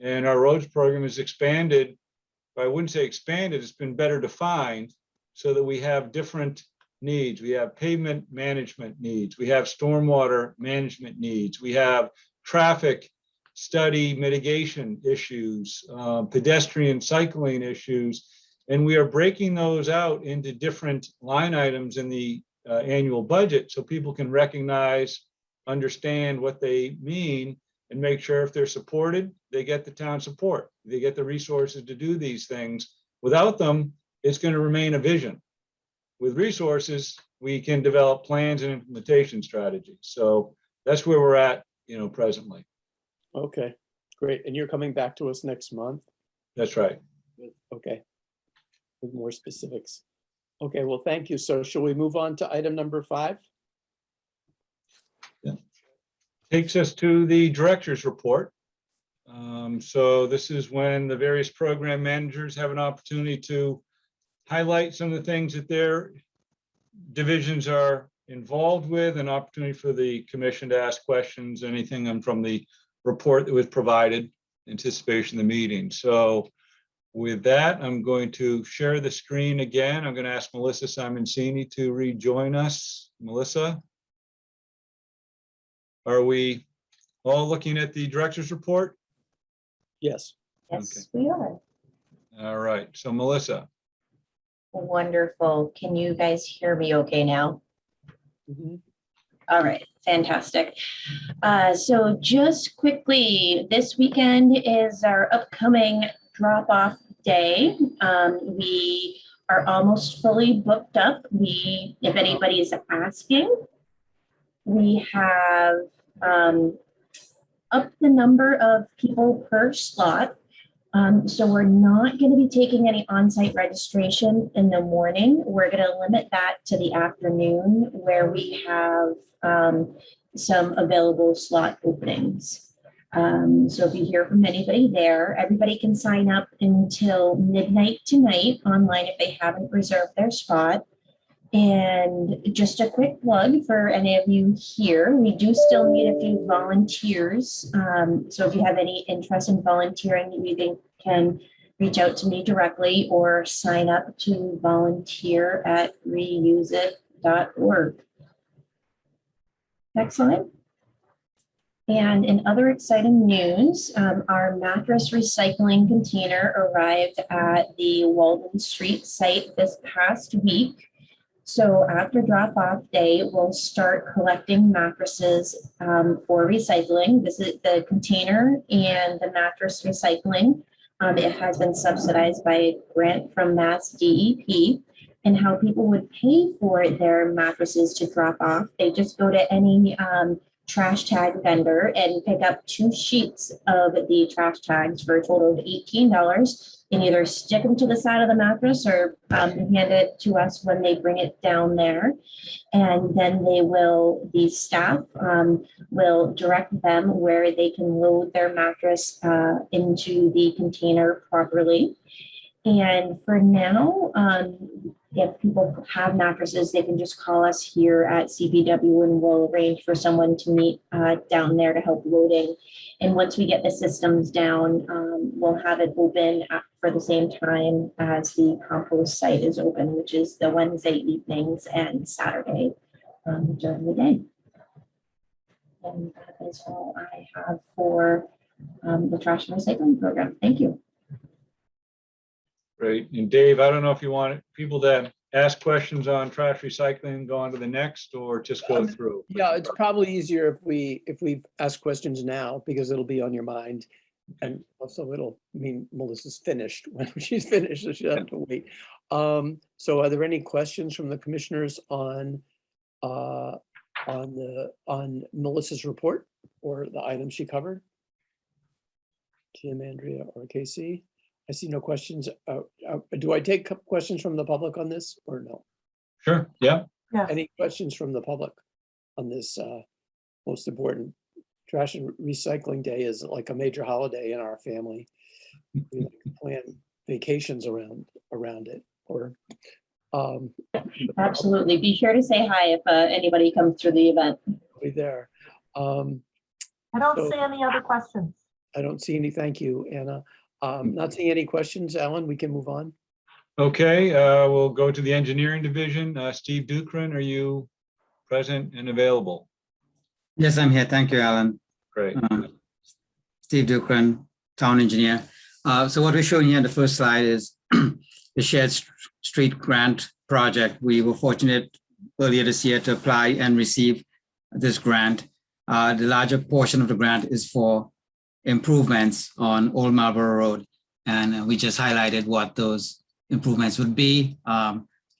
And our roads program is expanded I wouldn't say expanded, it's been better defined so that we have different needs. We have pavement management needs. We have stormwater management needs. We have traffic study mitigation issues, pedestrian cycling issues. And we are breaking those out into different line items in the annual budget so people can recognize, understand what they mean, and make sure if they're supported, they get the town support. They get the resources to do these things. Without them, it's going to remain a vision. With resources, we can develop plans and implementation strategies. So that's where we're at, presently. Okay, great. And you're coming back to us next month? That's right. Okay. With more specifics. Okay, well, thank you. So shall we move on to item number 5? Takes us to the director's report. So this is when the various program managers have an opportunity to highlight some of the things that their divisions are involved with, an opportunity for the commission to ask questions, anything from the report that was provided, anticipation of the meeting. So with that, I'm going to share the screen again. I'm going to ask Melissa Simoncini to rejoin us. Melissa? Are we all looking at the director's report? Yes. Yes, we are. All right, so Melissa. Wonderful. Can you guys hear me okay now? Mhm. All right, fantastic. So just quickly, this weekend is our upcoming drop-off day. We are almost fully booked up. If anybody's asking, we have upped the number of people per slot. So we're not going to be taking any on-site registration in the morning. We're going to limit that to the afternoon where we have some available slot openings. So if you hear from anybody there, everybody can sign up until midnight tonight online if they haven't reserved their spot. And just a quick plug for any of you here, we do still need a few volunteers. So if you have any interest in volunteering, you can reach out to me directly or sign up to volunteer at reuseit.org. Next slide. And in other exciting news, our mattress recycling container arrived at the Walden Street site this past week. So after drop-off day, we'll start collecting mattresses for recycling. This is the container and the mattress recycling. It has been subsidized by a grant from Mass DEP. And how people would pay for their mattresses to drop off, they just go to any trash tag vendor and pick up 2 sheets of the trash tags for a total of $18. And either stick them to the side of the mattress or hand it to us when they bring it down there. And then the staff will direct them where they can load their mattress into the container properly. And for now, if people have mattresses, they can just call us here at CPW and we'll arrange for someone to meet down there to help loading. And once we get the systems down, we'll have it open for the same time as the compost site is open, which is the Wednesday evenings and Saturday during the day. And that is all I have for the trash and recycling program. Thank you. Great. And Dave, I don't know if you want people to ask questions on trash recycling, go on to the next, or just go through. Yeah, it's probably easier if we ask questions now because it'll be on your mind. And also it'll mean Melissa's finished when she's finished, so she doesn't have to wait. So are there any questions from the commissioners on Melissa's report or the items she covered? Tim, Andrea, or Casey? I see no questions. Do I take questions from the public on this or no? Sure, yeah. Yeah. Any questions from the public on this most important? Trash and recycling day is like a major holiday in our family. We plan vacations around it or. Absolutely. Be sure to say hi if anybody comes through the event. Be there. I don't see any other questions. I don't see any. Thank you, Anna. Not seeing any questions, Alan, we can move on. Okay, we'll go to the engineering division. Steve Dukran, are you present and available? Yes, I'm here. Thank you, Alan. Great. Steve Dukran, town engineer. So what we're showing here in the first slide is the shared street grant project. We were fortunate earlier this year to apply and receive this grant. The larger portion of the grant is for improvements on Old Marlborough Road. And we just highlighted what those improvements would be.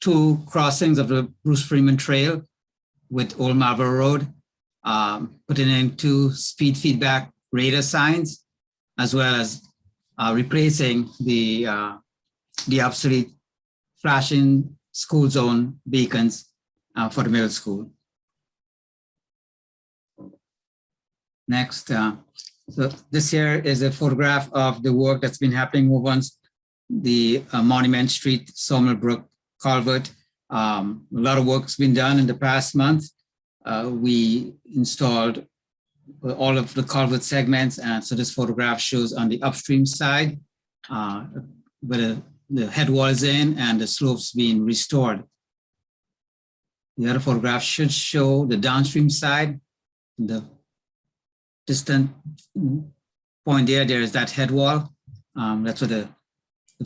2 crossings of the Bruce Freeman Trail with Old Marlborough Road, putting in 2 speed feedback radar signs, as well as replacing the obsolete flashing school zone beacons for the middle school. Next, so this here is a photograph of the work that's been happening over on the Monument Street, Sawmill Brook culvert. A lot of work's been done in the past month. We installed all of the culvert segments, and so this photograph shows on the upstream side where the head wall is in and the slopes being restored. The other photograph should show the downstream side. The distant point there is that head wall. That's where the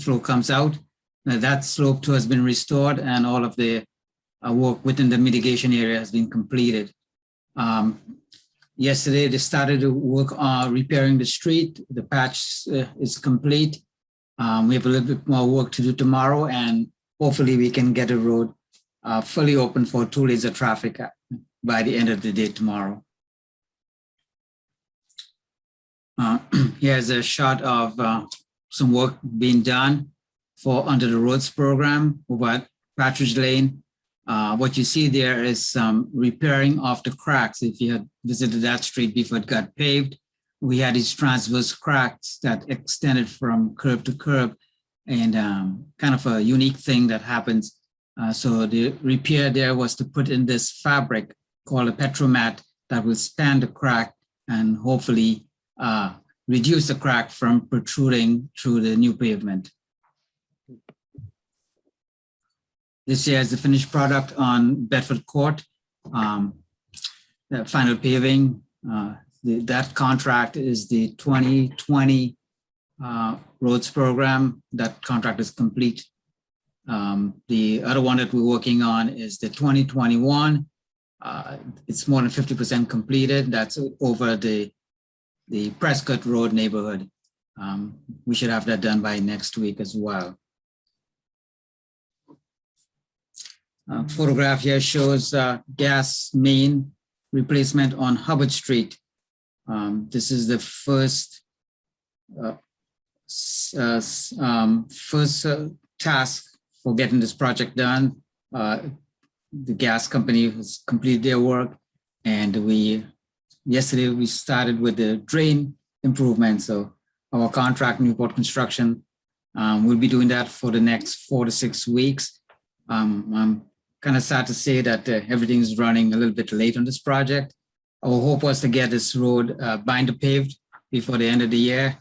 flow comes out. Now that slope too has been restored, and all of the work within the mitigation area has been completed. Yesterday, they started to work on repairing the street. The patch is complete. We have a little bit more work to do tomorrow, and hopefully we can get the road fully open for 2 lanes of traffic by the end of the day tomorrow. Here's a shot of some work being done for Under the Roads program over at Patridge Lane. What you see there is some repairing of the cracks. If you had visited that street before it got paved, we had these transverse cracks that extended from curb to curb, and kind of a unique thing that happens. So the repair there was to put in this fabric called a petromat that will span the crack and hopefully reduce the crack from protruding through the new pavement. This here is the finished product on Bedford Court. The final paving, that contract is the 2020 roads program. That contract is complete. The other one that we're working on is the 2021. It's more than 50% completed. That's over the Prescott Road neighborhood. We should have that done by next week as well. Photograph here shows gas main replacement on Hubbard Street. This is the first task for getting this project done. The gas company has completed their work, and yesterday we started with the drain improvement. So our contract, Newport Construction, will be doing that for the next 4 to 6 weeks. I'm kind of sad to say that everything's running a little bit late on this project. Our hope was to get this road binder paved before the end of the year.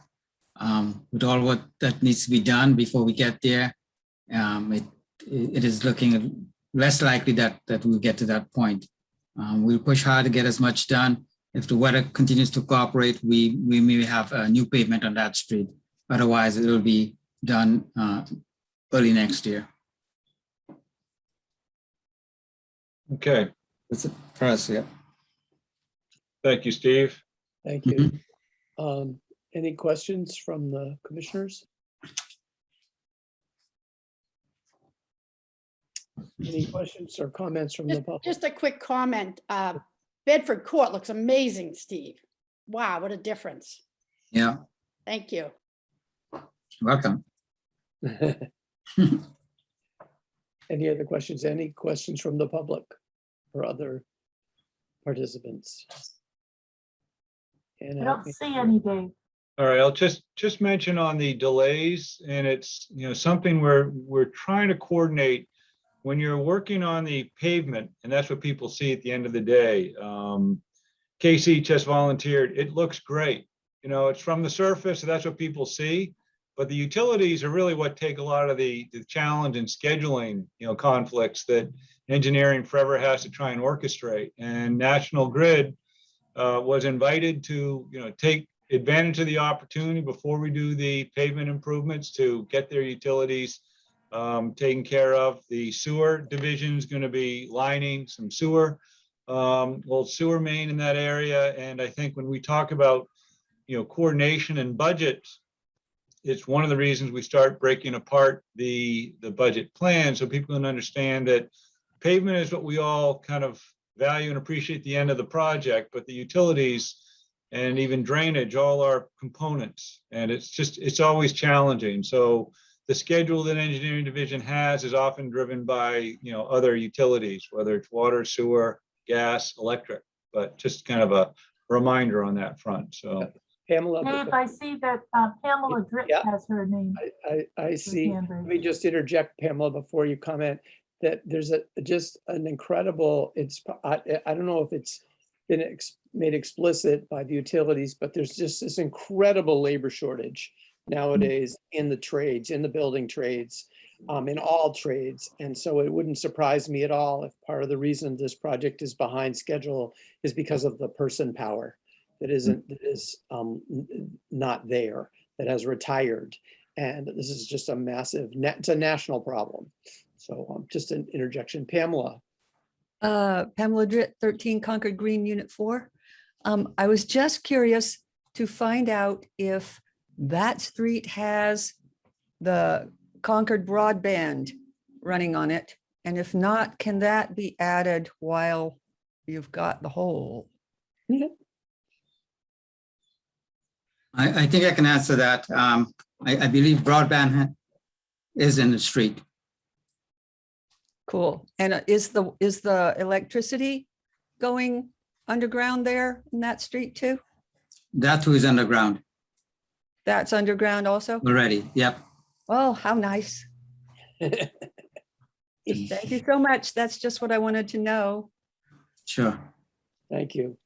With all what that needs to be done before we get there, it is looking less likely that we'll get to that point. We'll push hard to get as much done. If the weather continues to cooperate, we may have a new pavement on that street. Otherwise, it will be done early next year. Okay. That's it for us, yeah. Thank you, Steve. Thank you. Any questions from the commissioners? Any questions or comments from the public? Just a quick comment. Bedford Court looks amazing, Steve. Wow, what a difference. Yeah. Thank you. Welcome. Any other questions? Any questions from the public or other participants? I don't see any, Dave. All right, I'll just mention on the delays, and it's something we're trying to coordinate when you're working on the pavement, and that's what people see at the end of the day. Casey just volunteered. It looks great. It's from the surface, so that's what people see. But the utilities are really what take a lot of the challenge in scheduling, conflicts that engineering forever has to try and orchestrate. And National Grid was invited to, take advantage of the opportunity before we do the pavement improvements to get their utilities taken care of. The sewer division is going to be lining some sewer, sewer main in that area. And I think when we talk about, coordination and budget, it's one of the reasons we start breaking apart the budget plan so people can understand that pavement is what we all kind of value and appreciate at the end of the project, but the utilities and even drainage all are components, and it's always challenging. So the schedule that engineering division has is often driven by other utilities, whether it's water, sewer, gas, electric, but just kind of a reminder on that front. So Pamela. Dave, I see that Pamela Drick has her name. I see. Let me just interject, Pamela, before you comment, that there's just an incredible, I don't know if it's been made explicit by the utilities, but there's just this incredible labor shortage nowadays in the trades, in the building trades, in all trades. And so it wouldn't surprise me at all if part of the reason this project is behind schedule is because of the person power that is not there, that has retired. And this is just a massive, it's a national problem. So just an interjection. Pamela. Pamela Dritt, 13 Concord Green, Unit 4. I was just curious to find out if that street has the Concord broadband running on it. And if not, can that be added while you've got the hole? Yeah. I think I can answer that. I believe broadband is in the street. Cool. And is the electricity going underground there in that street too? That too is underground That's underground also? already. Yep. Oh, how nice. Thank you so much. That's just what I wanted to know. Sure. Thank you.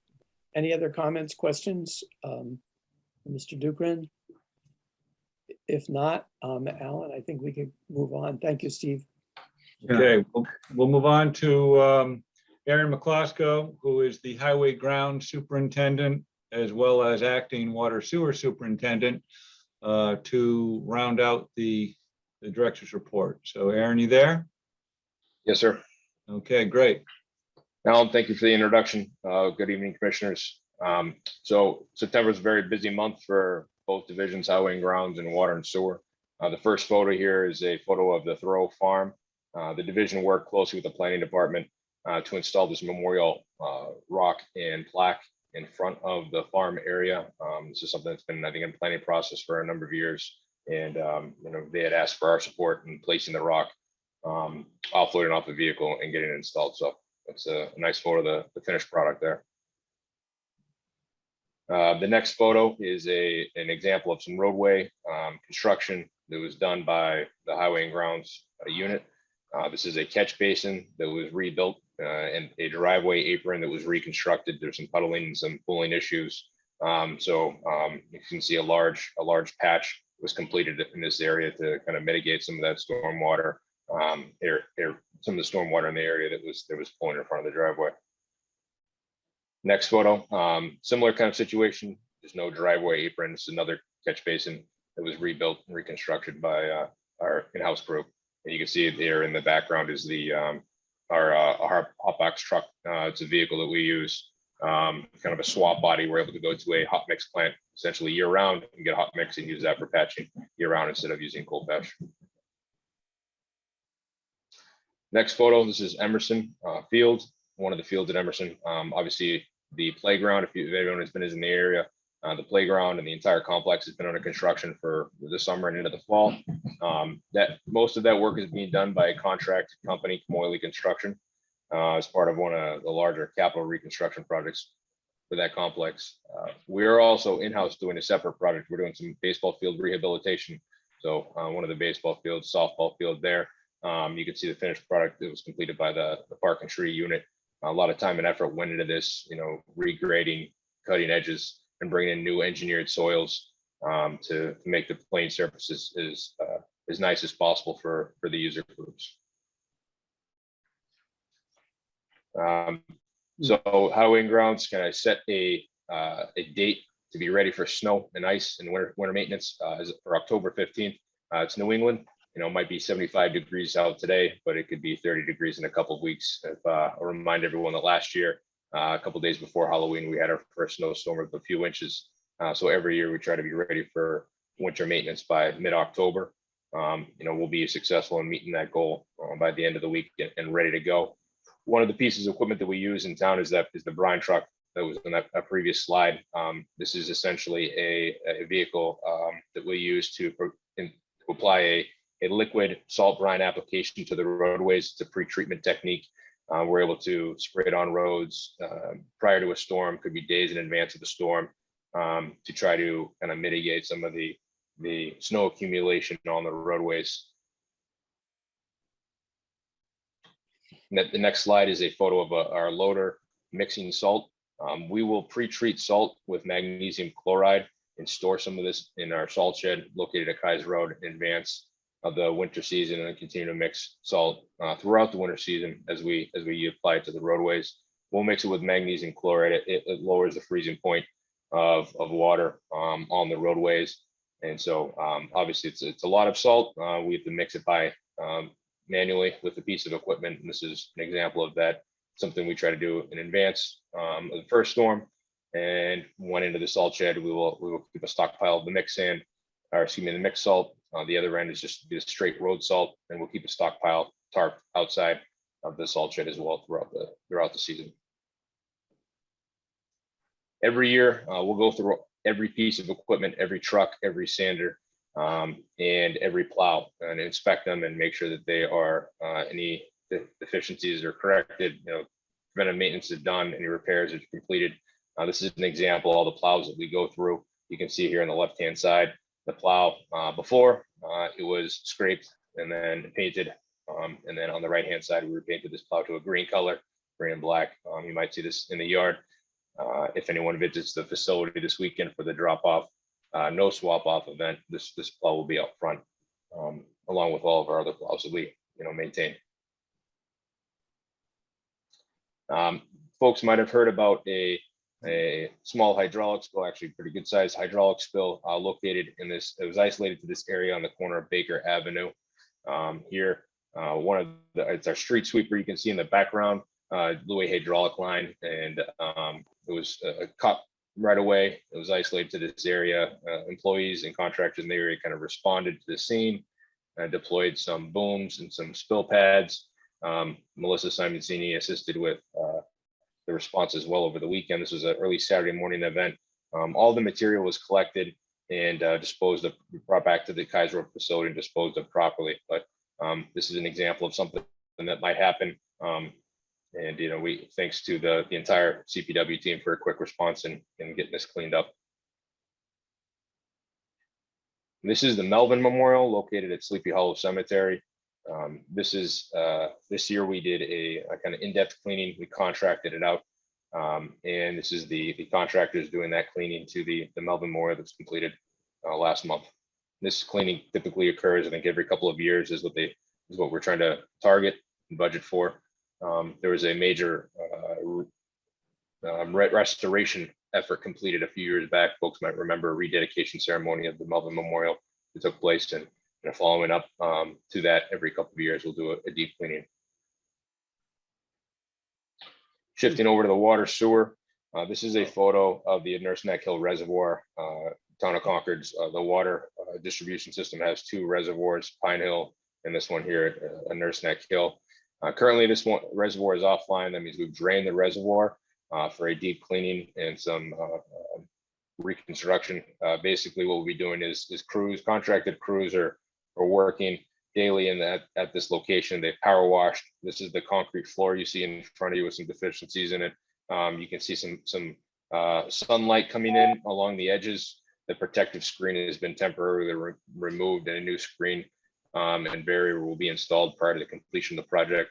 Any other comments, questions? Mr. Dukran? If not, Alan, I think we could move on. Thank you, Steve. Okay, we'll move on to Aaron McCloskey, who is the Highway Ground Superintendent, as well as acting Water Sewer Superintendent, to round out the director's report. So Aaron, you there? Yes, sir. Okay, great. Alan, thank you for the introduction. Good evening, commissioners. So September is a very busy month for both divisions, Highway and Grounds and Water and Sewer. The first photo here is a photo of the Thoreau Farm. The division worked closely with the planning department to install this memorial rock and plaque in front of the farm area. This is something that's been, I think, in planning process for a number of years. And they had asked for our support in placing the rock, offloading off the vehicle and getting it installed. So it's a nice photo of the finished product there. The next photo is an example of some roadway construction that was done by the Highway and Grounds unit. This is a catch basin that was rebuilt and a driveway apron that was reconstructed. There's some puddling and some pooling issues. So you can see a large patch was completed in this area to kind of mitigate some of that stormwater, some of the stormwater in the area that was pulling in front of the driveway. Next photo, similar kind of situation. There's no driveway apron. It's another catch basin that was rebuilt and reconstructed by our in-house group. And you can see there in the background is our hot box truck. It's a vehicle that we use, kind of a swap body. We're able to go to a hot mix plant essentially year round and get hot mix and use that for patching year round instead of using cold patch. Next photo, this is Emerson Fields, one of the fields at Emerson. Obviously the playground, if anyone has been in the area, the playground and the entire complex has been under construction for the summer and into the fall. Most of that work is being done by a contracted company, Moily Construction, as part of one of the larger capital reconstruction projects for that complex. We're also in-house doing a separate project. We're doing some baseball field rehabilitation. So one of the baseball fields, softball field there. You can see the finished product that was completed by the Park and Tree unit. A lot of time and effort went into this, regrading, cutting edges, and bringing in new engineered soils to make the plane surfaces as nice as possible for the user groups. So highway and grounds, can I set a date to be ready for snow and ice and winter maintenance for October 15th? It's New England. You know, it might be 75 degrees out today, but it could be 30 degrees in a couple of weeks. I'll remind everyone that last year, a couple of days before Halloween, we had our first snowstorm of a few inches. So every year we try to be ready for winter maintenance by mid-October. You know, we'll be successful in meeting that goal by the end of the week and ready to go. One of the pieces of equipment that we use in town is the Brine Truck that was in that previous slide. This is essentially a vehicle that we use to apply a liquid salt brine application to the roadways. It's a pre-treatment technique. We're able to spray it on roads prior to a storm, could be days in advance of the storm, to try to kind of mitigate some of the snow accumulation on the roadways. The next slide is a photo of our loader mixing salt. We will pre-treat salt with magnesium chloride and store some of this in our salt shed located at Kai's Road in advance of the winter season, and continue to mix salt throughout the winter season as we apply it to the roadways. We'll mix it with magnesium chloride. It lowers the freezing point of water on the roadways. And so obviously it's a lot of salt. We have to mix it by manually with a piece of equipment. And this is an example of that, something we try to do in advance of the first storm. And one end of the salt shed, we will keep a stockpile of the mix sand, or excuse me, the mixed salt. The other end is just the straight road salt, and we'll keep a stockpile tarp outside of the salt shed as well throughout the season. Every year, we'll go through every piece of equipment, every truck, every sander, and every plow, and inspect them and make sure that they are any deficiencies are corrected. You know, preventive maintenance is done, any repairs are completed. This is an example of all the plows that we go through. You can see here on the left-hand side, the plow before it was scraped and then painted. And then on the right-hand side, we repainted this plow to a green color, green and black. You might see this in the yard. If anyone visits the facility this weekend for the drop-off, no swap-off event, this plow will be up front, along with all of our other plows that we maintain. Folks might have heard about a small hydraulic spill, actually pretty good sized hydraulic spill located in this. It was isolated to this area on the corner of Baker Avenue. Here, it's our street sweeper. You can see in the background, blew a hydraulic line, and it was caught right away. It was isolated to this area. Employees and contractors in the area kind of responded to the scene, deployed some booms and some spill pads. Melissa Simoncini assisted with the response as well over the weekend. This was an early Saturday morning event. All the material was collected and disposed of, brought back to the Kai's Road facility and disposed of properly. But this is an example of something that might happen. And we thanks to the entire CPW team for a quick response and getting this cleaned up. This is the Melvin Memorial located at Sleepy Hollow Cemetery. This year we did a kind of in-depth cleaning. We contracted it out, and this is the contractors doing that cleaning to the Melvin Memorial that's completed last month. This cleaning typically occurs, I think, every couple of years is what we're trying to target and budget for. There was a major restoration effort completed a few years back. Folks might remember a rededication ceremony of the Melvin Memorial that took place, and following up to that every couple of years, we'll do a deep cleaning. Shifting over to the water sewer. This is a photo of the Nurse Neck Hill Reservoir, town of Concord's. The water distribution system has two reservoirs, Pine Hill and this one here at Nurse Neck Hill. Currently, this one reservoir is offline. That means we've drained the reservoir for a deep cleaning and some reconstruction. Basically, what we'll be doing is contracted crews are working daily at this location. They've power washed. This is the concrete floor you see in front of you with some deficiencies in it. You can see some sunlight coming in along the edges. The protective screen has been temporarily removed, and a new screen and barrier will be installed prior to the completion of the project.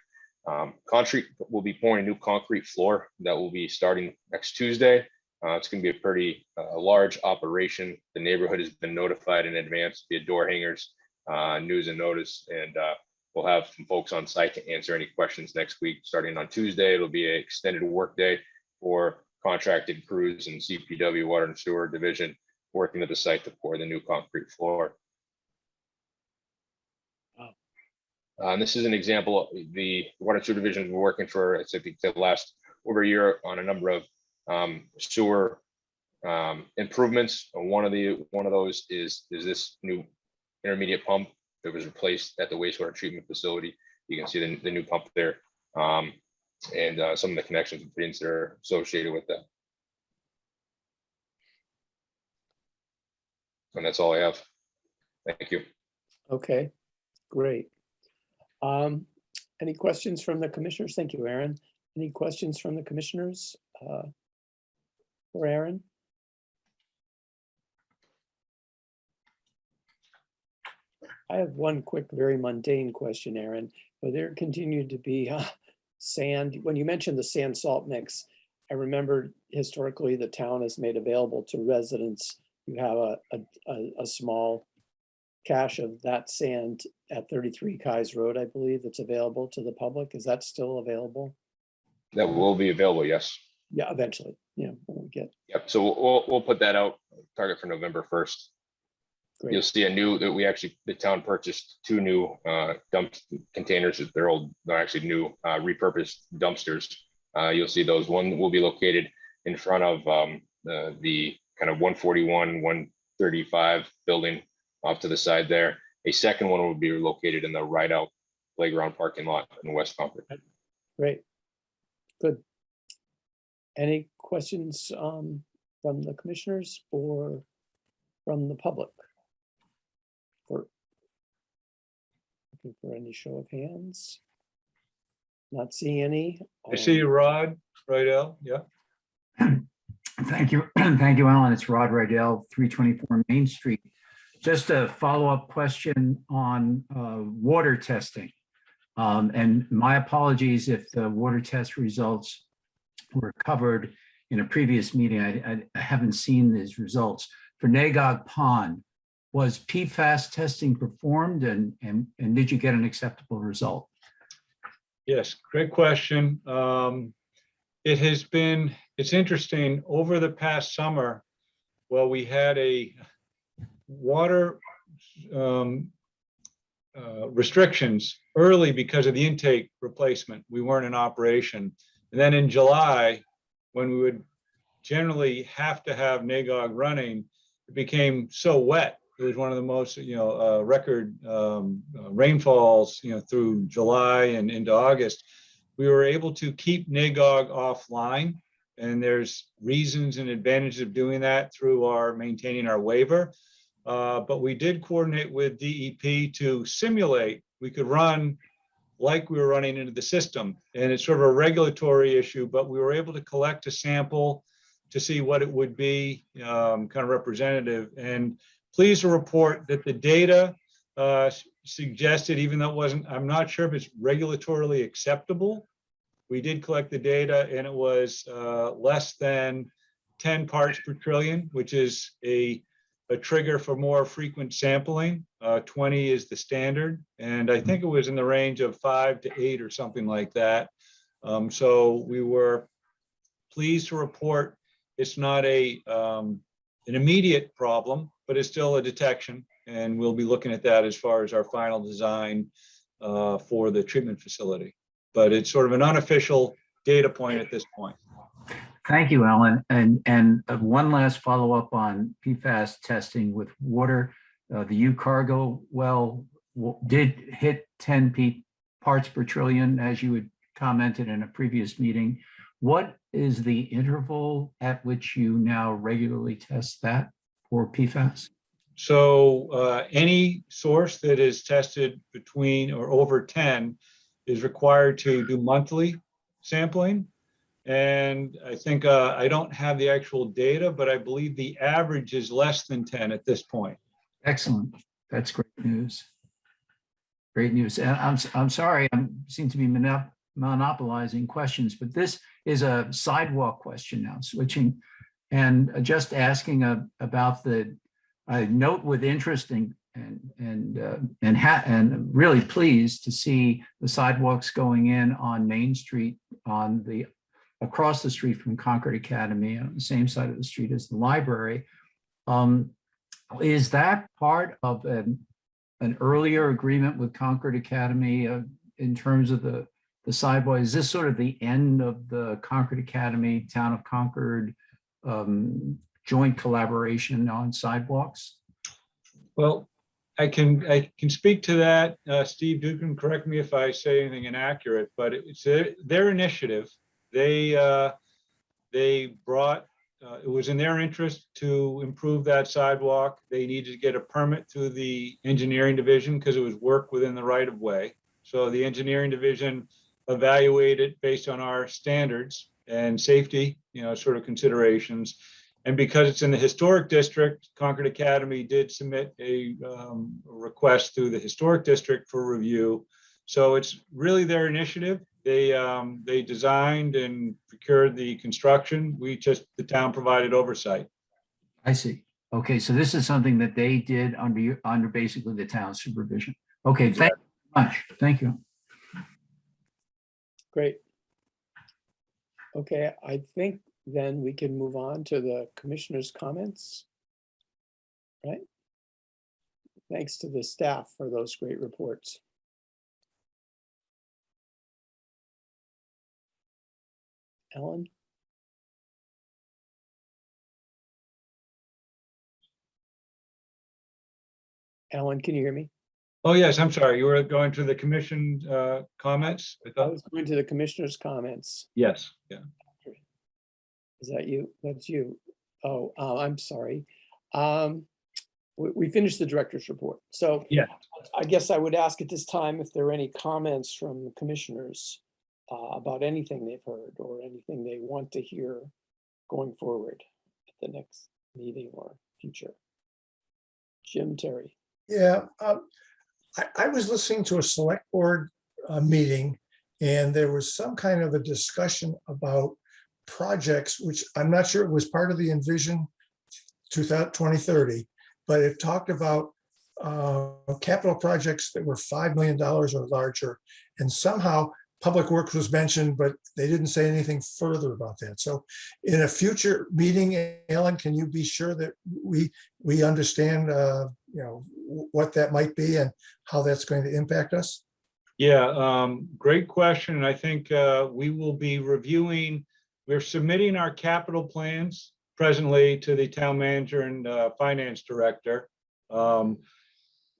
Concrete will be pouring a new concrete floor that will be starting next Tuesday. It's going to be a pretty large operation. The neighborhood has been notified in advance via door hangers, news and notice, and we'll have some folks on site to answer any questions next week. Starting on Tuesday, it'll be an extended work day for contracted crews and CPW Water and Sewer Division working at the site to pour the new concrete floor. And this is an example of the Water and Sewer Division has been working for, I think, the last over a year on a number of sewer improvements. One of those is this new intermediate pump that was replaced at the wastewater treatment facility. You can see the new pump there, and some of the connections and fittings that are associated with that. And that's all I have. Thank you. Okay, great. Any questions from the commissioners? Thank you, Aaron. Any questions from the commissioners for Aaron? I have one quick, very mundane question, Aaron. Will there continue to be sand? When you mentioned the sand salt mix, I remember historically the town has made available to residents who have a small cache of that sand at 33 Kais Road, I believe, that's available to the public. Is that still available? That will be available, yes. Yeah, eventually. Yeah, when we get. Yep. So we'll put that out, target for November 1st. Great. You'll see the town purchased 2 new dump containers. They're actually new repurposed dumpsters. You'll see those. One will be located in front of the kind of 141, 135 building off to the side there. A second one will be located in the Ride Out playground parking lot in West Concord. Great. Good. Any questions from the commissioners or from the public? Looking for any show of hands. Not seeing any. I see you, Rod Rydell. Yeah. Thank you. Thank you, Alan. It's Rod Rydell, 324 Main Street. Just a follow-up question on water testing. And my apologies if the water test results were covered in a previous meeting. I haven't seen these results. For Nagog Pond, was PFAS testing performed and did you get an acceptable result? Yes, great question. It's interesting, over the past summer, well, we had a water restrictions early because of the intake replacement. We weren't in operation. And then in July, when we would generally have to have Nagog running, it became so wet. It was one of the most, record rainfalls, through July and into August. We were able to keep Nagog offline, and there's reasons and advantages of doing that through maintaining our waiver. But we did coordinate with DEP to simulate. We could run like we were running into the system, and it's sort of a regulatory issue, but we were able to collect a sample to see what it would be, kind of representative. And pleased to report that the data suggested, even though it wasn't, I'm not sure if it's regulatorily acceptable. We did collect the data and it was less than 10 parts per trillion, which is a trigger for more frequent sampling. 20 is the standard. And I think it was in the range of 5 to 8 or something like that. So we were pleased to report it's not an immediate problem, but it's still a detection. And we'll be looking at that as far as our final design for the treatment facility. But it's sort of an unofficial data point at this point. Thank you, Alan. And one last follow-up on PFAS testing with water. The U cargo well did hit 10 parts per trillion, as you had commented in a previous meeting. What is the interval at which you now regularly test that for PFAS? So any source that is tested between or over 10 is required to do monthly sampling. And I think I don't have the actual data, but I believe the average is less than 10 at this point. Excellent. That's great news. Great news. And I'm sorry, I seem to be monopolizing questions, but this is a sidewalk question now, switching And just asking about I note with interest and really pleased to see the sidewalks going in on Main Street across the street from Concord Academy on the same side of the street as the library. Is that part of an earlier agreement with Concord Academy in terms of the sidewalk? Is this sort of the end of the Concord Academy, Town of Concord joint collaboration on sidewalks? Well, I can speak to that. Steve, you can correct me if I say anything inaccurate, but it's their initiative. They brought, it was in their interest to improve that sidewalk. They needed to get a permit through the engineering division because it was work within the right of way. So the engineering division evaluated based on our standards and safety, sort of considerations. And because it's in the historic district, Concord Academy did submit a request through the historic district for review. So it's really their initiative. They designed and procured the construction. The town provided oversight. I see. Okay, so this is something that they did under basically the town's supervision. Okay, thank you very much. Thank you. Great. Okay, I think then we can move on to the commissioner's comments. Right? Thanks to the staff for those great reports. Ellen? Ellen, can you hear me? Oh, yes, I'm sorry. You were going to the commission comments? I was going to the commissioner's comments. Yes, yeah. Is that you? That's you. Oh, I'm sorry. We finished the director's report. So yeah, I guess I would ask at this time if there are any comments from the commissioners about anything they've heard or anything they want to hear going forward at the next meeting or future. Jim, Terry. Yeah, I was listening to a select board meeting, and there was some kind of a discussion about projects, which I'm not sure it was part of the Envision 2030, but it talked about capital projects that were $5 million or larger, and somehow Public Works was mentioned, but they didn't say anything further about that. So in a future meeting, Alan, can you be sure that we understand what that might be and how that's going to impact us? Yeah, great question. And I think we will be reviewing, we're submitting our capital plans presently to the town manager and finance director.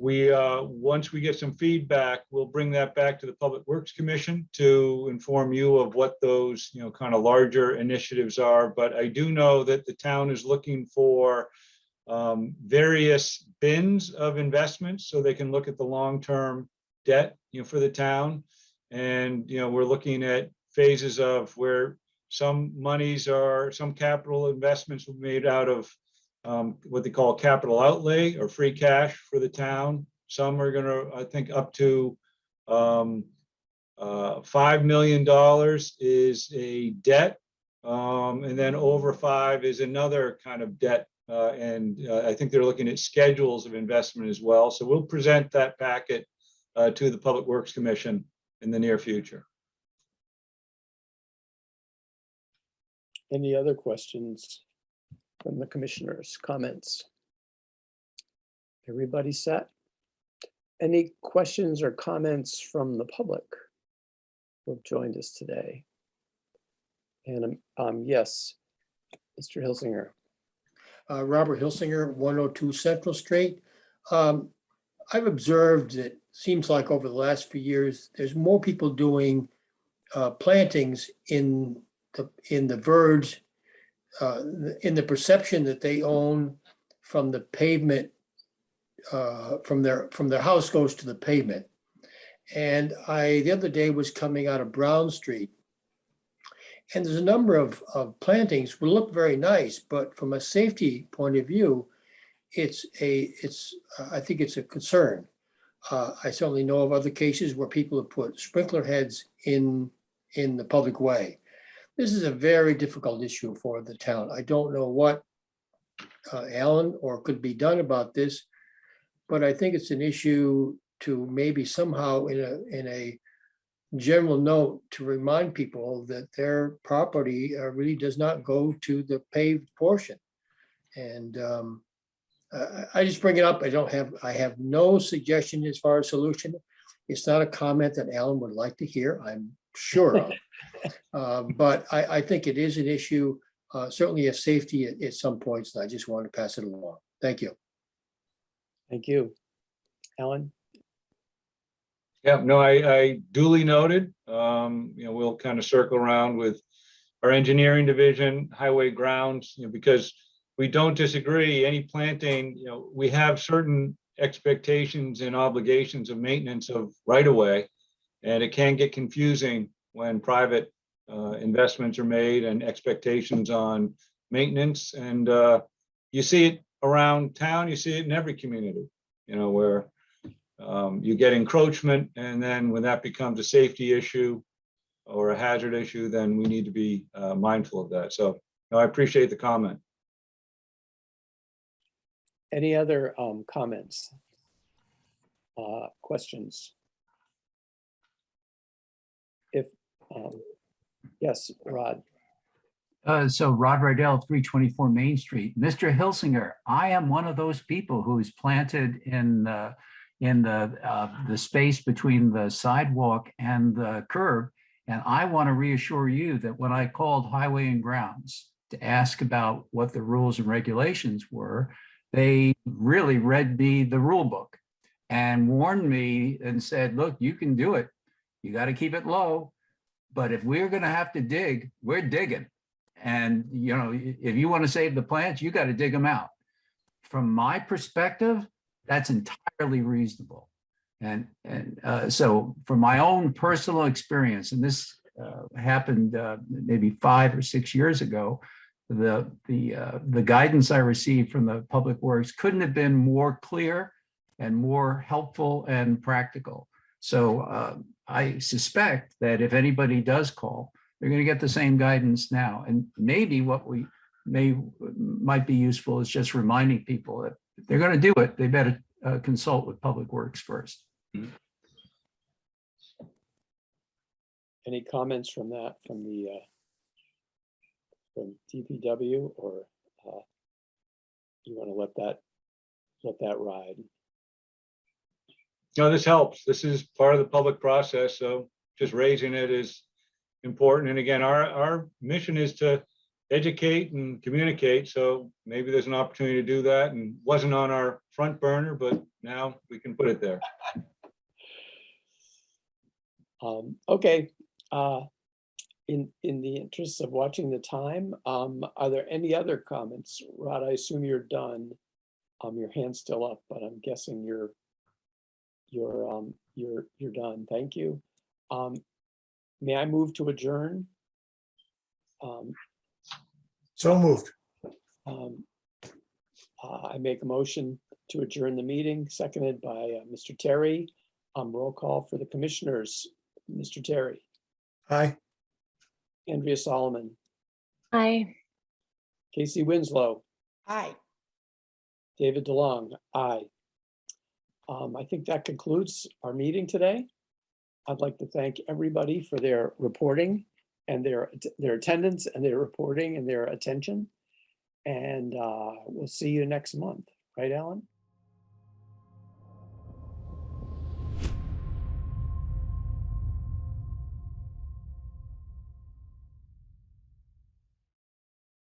Once we get some feedback, we'll bring that back to the Public Works Commission to inform you of what those, kind of larger initiatives are. But I do know that the town is looking for various bins of investments so they can look at the long-term debt, for the town. And, we're looking at phases of where some capital investments were made out of what they call capital outlay or free cash for the town. Some are going to, I think, up to $5 million is a debt, and then over 5 is another kind of debt. And I think they're looking at schedules of investment as well. So we'll present that packet to the Public Works Commission in the near future. Any other questions from the commissioners' comments? Everybody set? Any questions or comments from the public who have joined us today? And yes, Mr. Hilsinger. Robert Hilsinger, 102 Central Street. I've observed that seems like over the last few years, there's more people doing plantings in the verge, in the perception that they own from the pavement, from their house goes to the pavement. And the other day was coming out of Brown Street, and there's a number of plantings will look very nice, but from a safety point of view, I think it's a concern. I certainly know of other cases where people have put sprinkler heads in the public way. this is a very difficult issue for the town. I don't know what Alan or could be done about this, but I think it's an issue to maybe somehow in a general note to remind people that their property really does not go to the paved portion. And I just bring it up. I have no suggestion as far as solution. It's not a comment that Alan would like to hear, I'm sure of. But I think it is an issue, certainly of safety at some points, and I just want to pass it along. Thank you. Thank you. Alan? Yeah, no, I duly noted. We'll kind of circle around with our engineering division, highway grounds, because we don't disagree. Any planting, we have certain expectations and obligations of maintenance of right of way, and it can get confusing when private investments are made and expectations on maintenance. And you see it around town. You see it in every community, where you get encroachment, and then when that becomes a safety issue or a hazard issue, then we need to be mindful of that. So I appreciate the comment. Any other comments? Questions? Yes, Rod. So Rod Rydell, 324 Main Street. Mr. Hilsinger, I am one of those people who's planted in the space between the sidewalk and the curb. And I want to reassure you that when I called Highway and Grounds to ask about what the rules and regulations were, they really read me the rule book and warned me and said, look, you can do it. You got to keep it low. But if we're going to have to dig, we're digging. And, if you want to save the plants, you got to dig them out. From my perspective, that's entirely reasonable. And so from my own personal experience, and this happened maybe 5 or 6 years ago, the guidance I received from the Public Works couldn't have been more clear and more helpful and practical. So I suspect that if anybody does call, they're going to get the same guidance now. And maybe what we might be useful is just reminding people that if they're going to do it, they better consult with Public Works first. Any comments from that, from DPW, or you want to let that ride? No, this helps. This is part of the public process, so just raising it is important. And again, our mission is to educate and communicate, so maybe there's an opportunity to do that, and wasn't on our front burner, but now we can put it there. Okay. In the interest of watching the time, are there any other comments? Rod, I assume you're done. Your hand's still up, but I'm guessing you're done. Thank you. May I move to adjourn? So moved. I make a motion to adjourn the meeting, seconded by Mr. Terry. Roll call for the commissioners. Mr. Terry. Aye. Andrea Solomon. Aye. Casey Winslow. Aye. David DeLong. Aye. I think that concludes our meeting today. I'd like to thank everybody for their reporting and their attendance and their reporting and their attention. And we'll see you next month. Right, Alan?